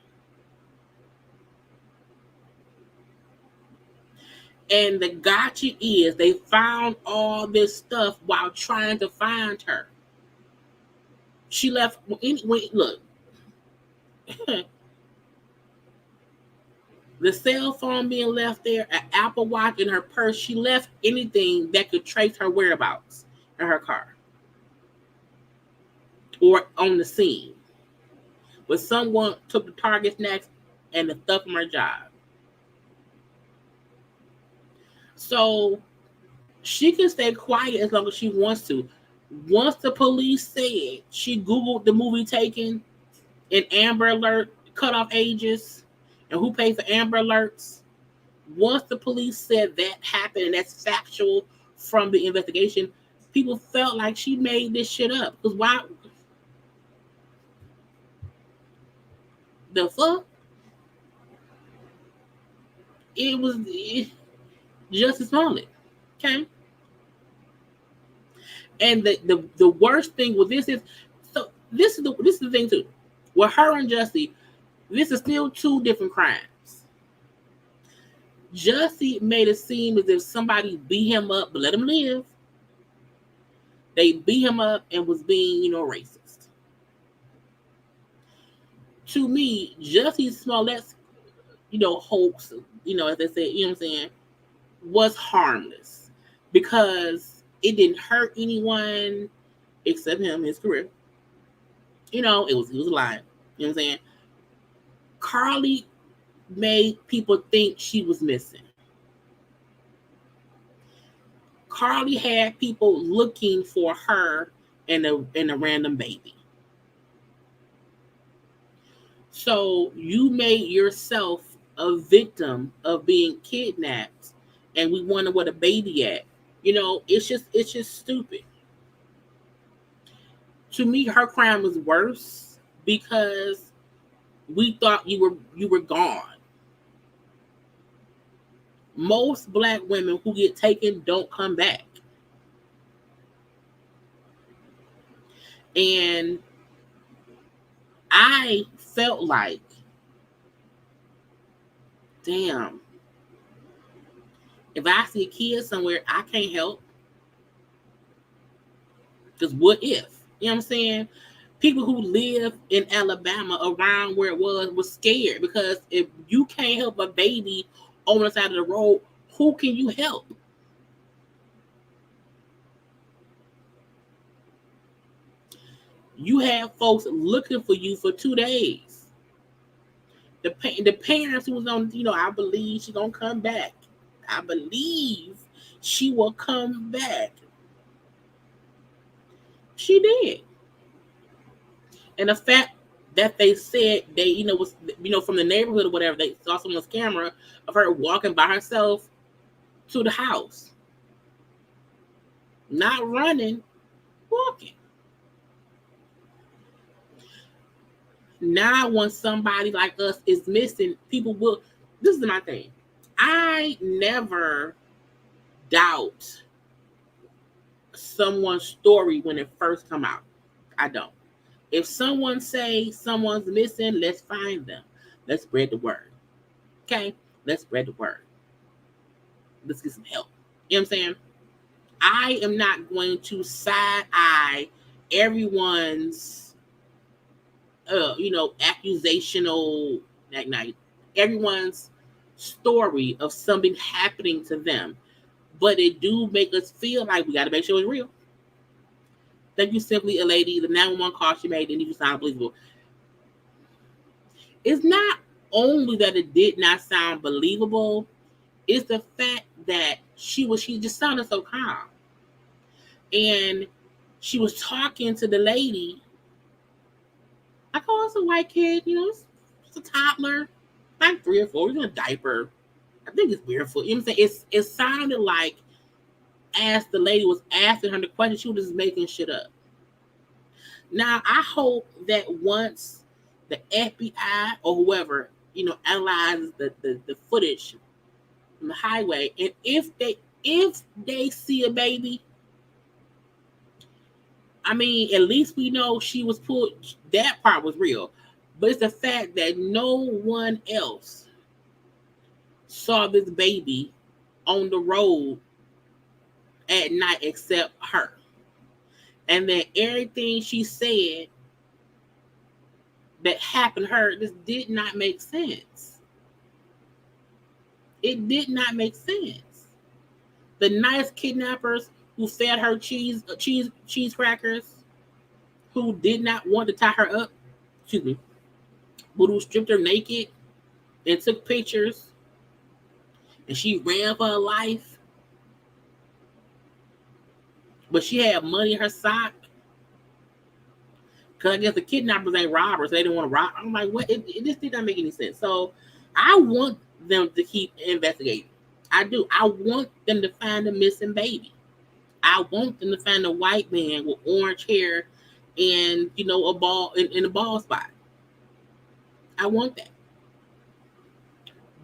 And the gotcha is they found all this stuff while trying to find her. She left, look, the cell phone being left there, an Apple Watch in her purse. She left anything that could trace her whereabouts in her car or on the scene. But someone took the Target snacks and the stuff from her job. So she can stay quiet as long as she wants to. Once the police said she Googled the movie Taken and Amber Alert cutoff ages and who paid for Amber Alerts, once the police said that happened and that's factual from the investigation, people felt like she made this shit up. Because why? The fuck? It was Jussie Smollett. Okay? And the worst thing with this is, so this is the thing too. With her and Jussie, this is still two different crimes. Jussie made it seem as if somebody beat him up, but let him live. They beat him up and was being, racist. To me, Jussie Smollett's, hoax, as they say, what I'm saying, was harmless because it didn't hurt anyone except him, his career. He was lying. You know what I'm saying? Carlee made people think she was missing. Carlee had people looking for her and a random baby. So you made yourself a victim of being kidnapped, and we wonder where the baby at. It's just stupid. To me, her crime was worse because we thought you were gone. Most black women who get taken don't come back. And I felt like, damn, if I see a kid somewhere, I can't help. Because what if? You know what I'm saying? People who live in Alabama around where it was scared because if you can't help a baby on the side of the road, who can you help? You have folks looking for you for 2 days. The parents who was on, I believe she's gonna come back. I believe she will come back. She did. And the fact that they said they, was, from the neighborhood or whatever, they saw someone's camera of her walking by herself to the house. Not running, walking. Now when somebody like us is missing, people will, this is my thing. I never doubt someone's story when it first come out. I don't. If someone say someone's missing, let's find them. Let's spread the word. Okay? Let's spread the word. Let's get some help. You know what I'm saying? I am not going to side-eye everyone's, accusational, everyone's story of something happening to them. But it do make us feel like we got to make sure it's real. Thank you, simply a lady. The 911 call she made didn't even sound believable. It's not only that it did not sound believable, it's the fact that she just sounded so calm. And she was talking to the lady. Like, oh, it's a white kid, it's a toddler, like 3 or 4, he's in a diaper. I think it's barefoot. You know what I'm saying? It sounded like as the lady was asking her the question, she was just making shit up. Now, I hope that once the FBI or whoever, analyzes the footage from the highway, and if they see a baby, I mean, at least we know she was pulled. That part was real. But it's the fact that no one else saw this baby on the road at night except her. And then everything she said that happened to her just did not make sense. It did not make sense. The nice kidnappers who fed her cheese crackers, who did not want to tie her up, but who stripped her naked and took pictures, and she ran for her life, but she had money in her sock. Because I guess the kidnappers ain't robbers, so they didn't want to rob. I'm like, what? It just did not make any sense. So I want them to keep investigating. I do. I want them to find the missing baby. I want them to find a white man with orange hair and, a ball in a ball spot. I want that.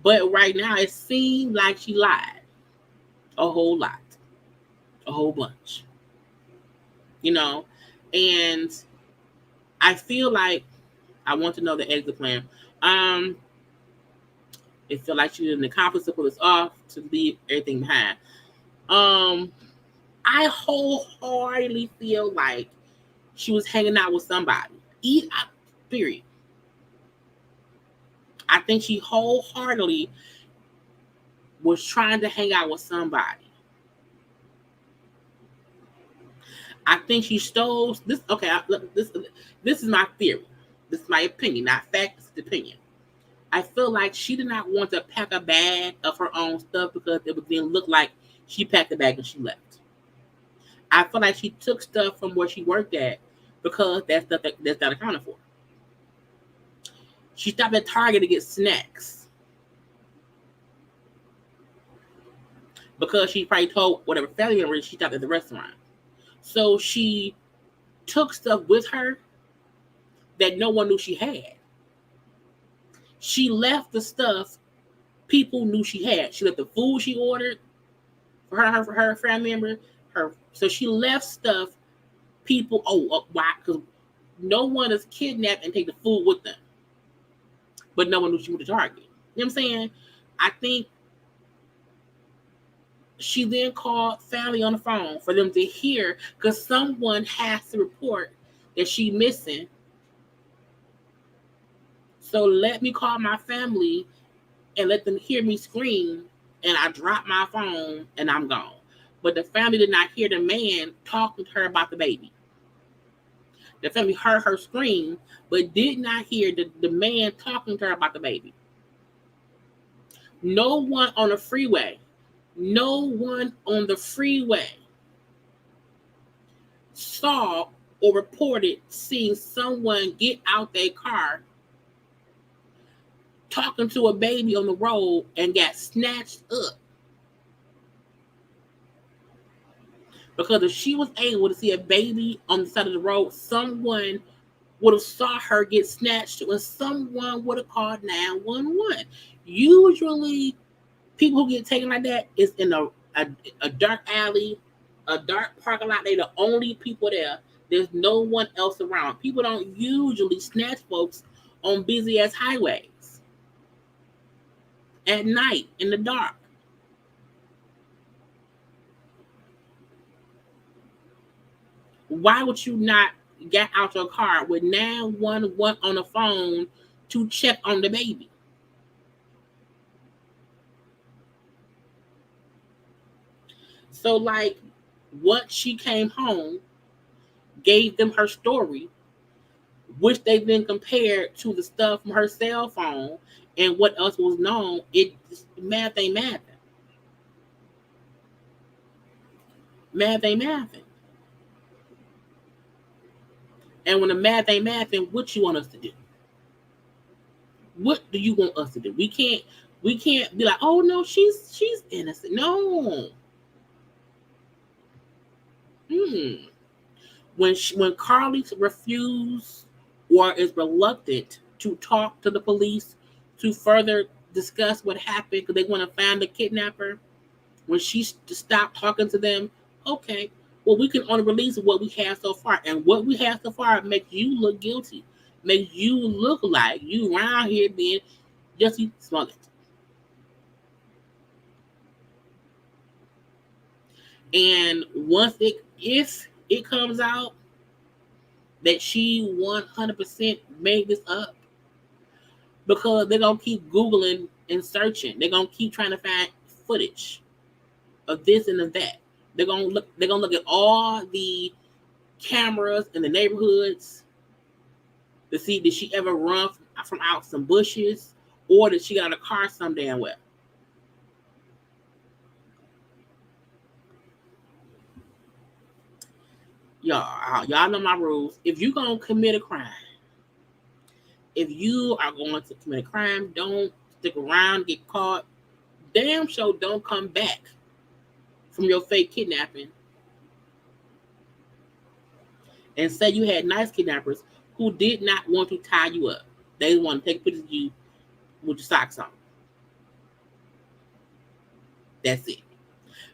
But right now, it seemed like she lied a whole lot, a whole bunch, and I feel like I want to know the exit plan. It felt like she didn't accomplish to pull this off, to leave everything behind. I wholeheartedly feel like she was hanging out with somebody. Period. I think she wholeheartedly was trying to hang out with somebody. I think she stole this. Okay, this is my theory. This is my opinion, not fact. It's opinion. I feel like she did not want to pack a bag of her own stuff because it would then look like she packed the bag and she left. I feel like she took stuff from where she worked at because that's stuff that's not accounted for. She stopped at Target to get snacks because she probably told whatever family member she stopped at the restaurant. So she took stuff with her that no one knew she had. She left the stuff people knew she had. She left the food she ordered for her family member. So she left stuff people. Why? Because no one is kidnapped and take the food with them. But no one knew she went to Target. You know what I'm saying? I think she then called family on the phone for them to hear, because someone has to report that she's missing. So let me call my family and let them hear me scream, and I drop my phone and I'm gone. But the family did not hear the man talking to her about the baby. The family heard her scream, but did not hear the man talking to her about the baby. No one on the freeway saw or reported seeing someone get out their car talking to a baby on the road and got snatched up. Because if she was able to see a baby on the side of the road, someone would have saw her get snatched and someone would have called 911. Usually, people who get taken like that is in a dark alley, a dark parking lot. They're the only people there. There's no one else around. People don't usually snatch folks on busy-ass highways at night in the dark. Why would you not get out your car with 911 on the phone to check on the baby? So, like, once she came home, gave them her story, which they then compared to the stuff from her cell phone and what else was known, math ain't mathing. Math ain't mathing. And when the math ain't mathing, what you want us to do? What do you want us to do? We can't be like, oh no, she's innocent. No. When Carlee refused or is reluctant to talk to the police to further discuss what happened because they want to find the kidnapper, when she stopped talking to them, okay, well, we can only release what we have so far. And what we have so far makes you look guilty, makes you look like you around here being Jussie Smollett. And if it comes out that she 100% made this up, because they're going to keep Googling and searching. They're going to keep trying to find footage of this and of that. They're going to look at all the cameras in the neighborhoods to see, did she ever run from out some bushes, or did she get out of a car some damn well? Y'all know my rules. If you're going to commit a crime, if you are going to commit a crime, don't stick around, get caught. Damn sure don't come back from your fake kidnapping and say you had nice kidnappers who did not want to tie you up. They want to take pictures of you with your socks on. That's it.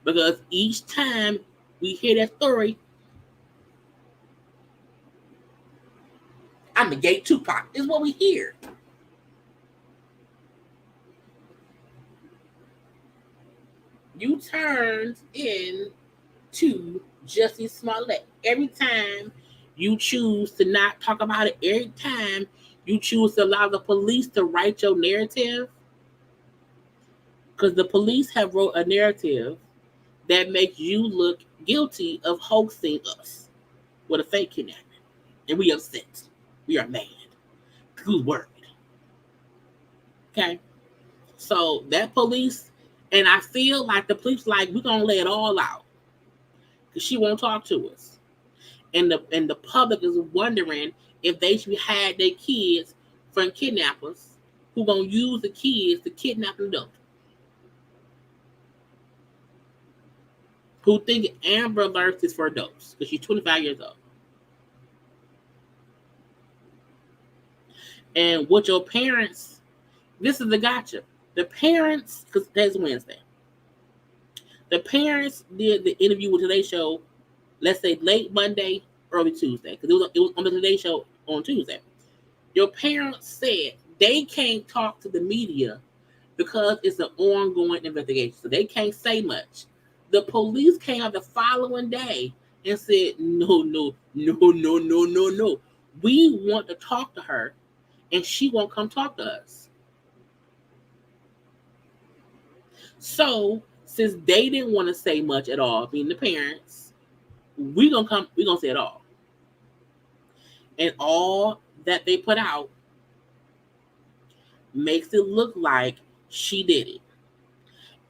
Because each time we hear that story, I'm the gay Tupac, is what we hear. You turned into Jussie Smollett. Every time you choose to not talk about it, every time you choose to allow the police to write your narrative, because the police have wrote a narrative that makes you look guilty of hoaxing us with a fake kidnapping. And we upset. We are mad. Good word. Okay? So that police, and I feel like the police like, we're going to lay it all out. Because she won't talk to us. And the public is wondering if they should hide their kids from kidnappers who going to use the kids to kidnap adults. Who think Amber Alerts is for adults because she's 25 years old. And what your parents, this is the gotcha. The parents, because today's Wednesday, the parents did the interview with Today Show, let's say late Monday, early Tuesday, because it was on the Today Show on Tuesday. Your parents said they can't talk to the media because it's an ongoing investigation, so they can't say much. The police came out the following day and said, no. We want to talk to her, and she won't come talk to us. So, since they didn't want to say much at all, being the parents, we're gonna say it all. And all that they put out makes it look like she did it.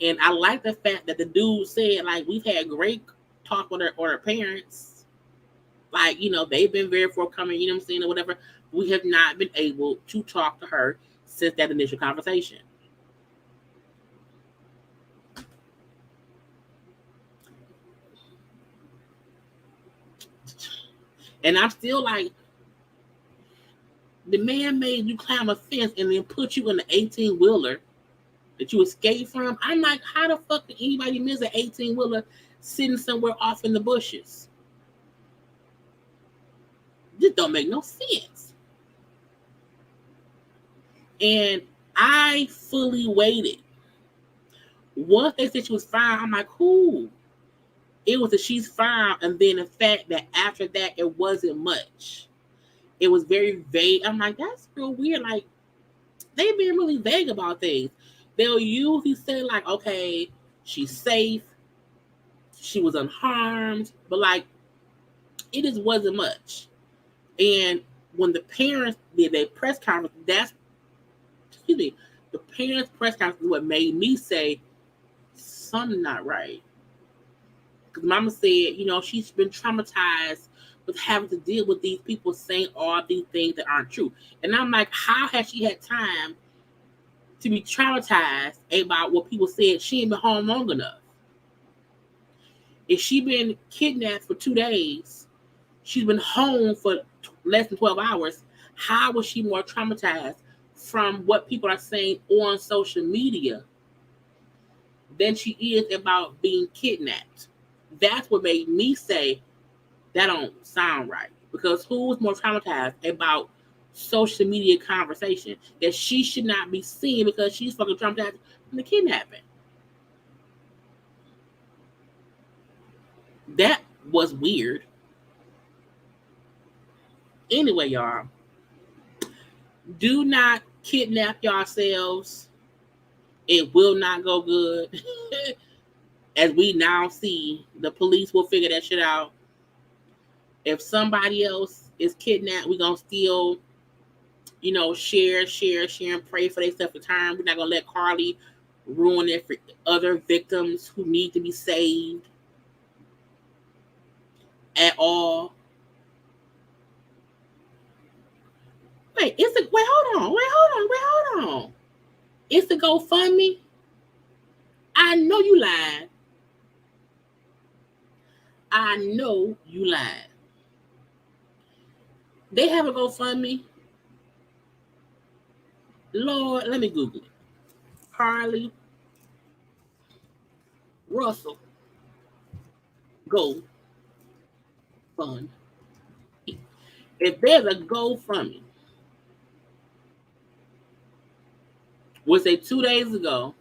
And I like the fact that the dude said, like, we've had great talk with her parents. Like, they've been very forthcoming, you know what I'm saying, or whatever. We have not been able to talk to her since that initial conversation. And I'm still like, the man made you climb a fence and then put you in the 18-wheeler that you escaped from. I'm like, how the fuck did anybody miss an 18-wheeler sitting somewhere off in the bushes? This don't make no sense. And I fully waited. Once they said she was fine, I'm like, cool. It was that she's fine, and then the fact that after that it wasn't much. It was very vague. I'm like, that's real weird. Like, they've been really vague about things. They'll usually say, like, okay, she's safe, she was unharmed, but like, it just wasn't much. And when the parents did their press conference, the parents' press conference is what made me say, something not right. Because Mama said, she's been traumatized with having to deal with these people saying all these things that aren't true. And I'm like, how has she had time to be traumatized about what people said? She ain't been home long enough. If she been kidnapped for 2 days, she's been home for less than 12 hours. How was she more traumatized from what people are saying on social media than she is about being kidnapped? That's what made me say that don't sound right. Because who's more traumatized about social media conversation that she should not be seen because she's fucking traumatized from the kidnapping? That was weird. Anyway, y'all, do not kidnap yourselves. It will not go good. As we now see, the police will figure that shit out. If somebody else is kidnapped, we're going to still, share and pray for their self-return. We're not going to let Carlee ruin it for other victims who need to be saved at all. Wait, hold on. It's a GoFundMe? I know you lied. They have a GoFundMe? Lord, let me Google it. Karla Russell GoFund. If there's a GoFundMe, was say 2 days ago,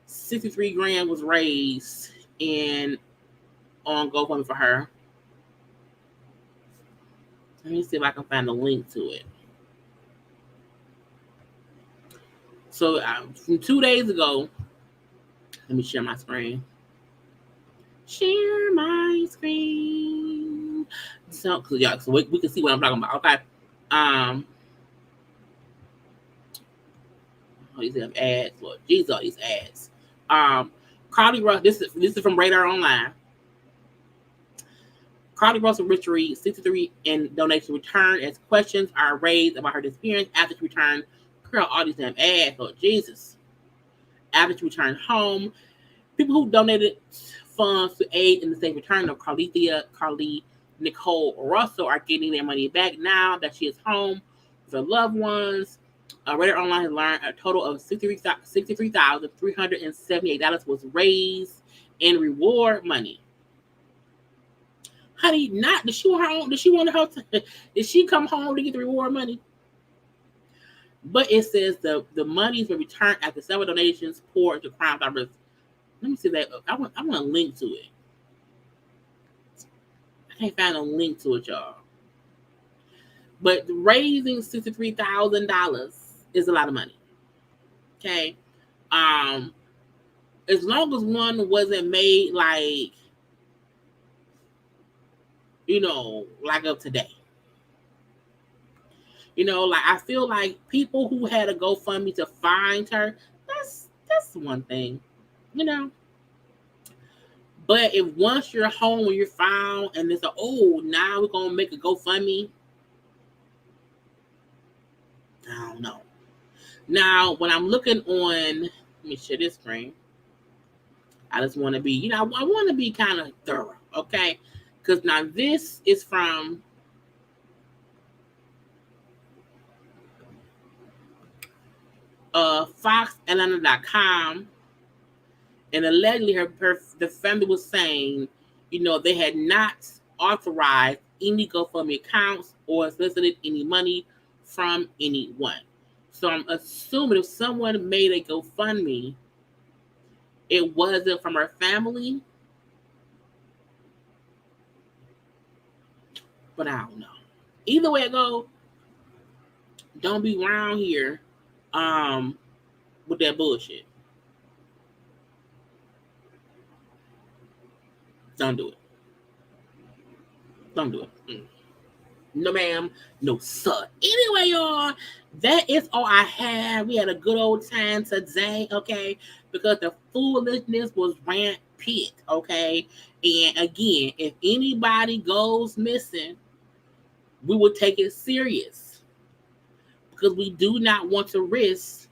63 grand was raised on GoFundMe for her. Let me see if I can find a link to it. So from 2 days ago, let me share my screen. Share my screen. So we can see what I'm talking about. Okay. These have ads. Lord, Jesus, all these ads. Karla Russell. This is from Radar Online. Karla Russell Richard 63 in donation return as questions are raised about her disappearance after she returned. Girl, all these damn ads. Lord Jesus. After she returned home, people who donated funds to aid in the safe return of Carlee Nicole Russell are getting their money back now that she is home. for loved ones. Reddit Online has learned a total of $63,378 was raised in reward money. Honey, did she want her own? Did she want her? Did she come home to get the reward money? But it says the money's been returned after several donations poured into crime fighters. Let me see that. I want a link to it. I can't find a link to it, y'all. But raising $63,000 is a lot of money. Okay. As long as one wasn't made like, like of today. Like I feel like people who had a GoFundMe to find her, that's one thing, But if once you're home when you're found and it's now we're gonna make a GoFundMe, I don't know. Now when I'm looking on, let me share this screen. I just want to be, I want to be kind of thorough, okay? Because now this is from FoxAtlanta.com, and allegedly the family was saying, they had not authorized any GoFundMe accounts or solicited any money from anyone. So I'm assuming if someone made a GoFundMe, it wasn't from her family. But I don't know. Either way it go, don't be around here with that bullshit. Don't do it. Don't do it. No, ma'am. No, sir. Anyway, y'all, that is all I have. We had a good old time today, okay? Because the foolishness was rampant, okay? And again, if anybody goes missing, we will take it serious. Because we do not want to risk,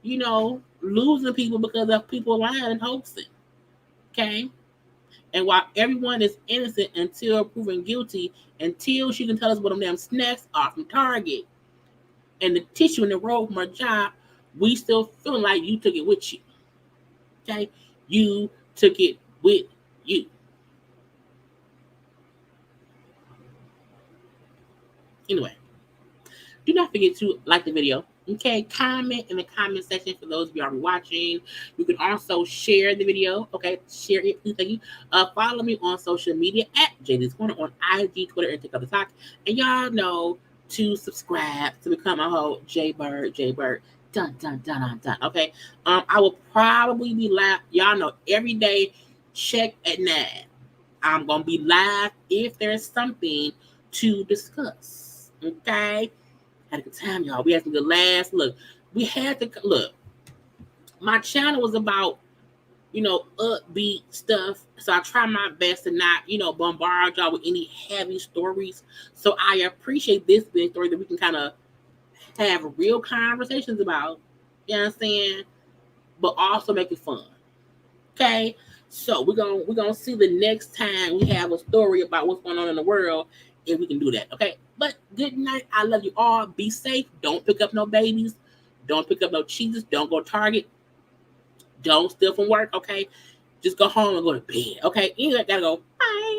losing people because of people lying and hoaxing, okay? And while everyone is innocent until proven guilty, until she can tell us what them damn snacks are from Target and the tissue in the roll from her job, we still feeling like you took it with you. Okay? You took it with you. Anyway, do not forget to like the video. Okay, comment in the comment section for those of you already watching. You can also share the video. Okay, share it, please. Thank you. Follow me on social media at JayLeesCorner on IG, Twitter, and TikTok. And y'all know to subscribe to become a whole JayBird. Dun dun dun dun dun. Okay. I will probably be live. Y'all know every day. Check at 9. I'm gonna be live if there's something to discuss. Okay. Had a good time, y'all. We had some good laughs. Look, we had to look. My channel was about, upbeat stuff. So I try my best to not, bombard y'all with any heavy stories. So I appreciate this being a story that we can kind of have real conversations about. You know what I'm saying? But also make it fun. Okay? So we're gonna see the next time we have a story about what's going on in the world, if we can do that. Okay? But good night. I love you all. Be safe. Don't pick up no babies. Don't pick up no cheeses. Don't go Target. Don't steal from work. Okay? Just go home and go to bed. Okay? You gotta go. Bye.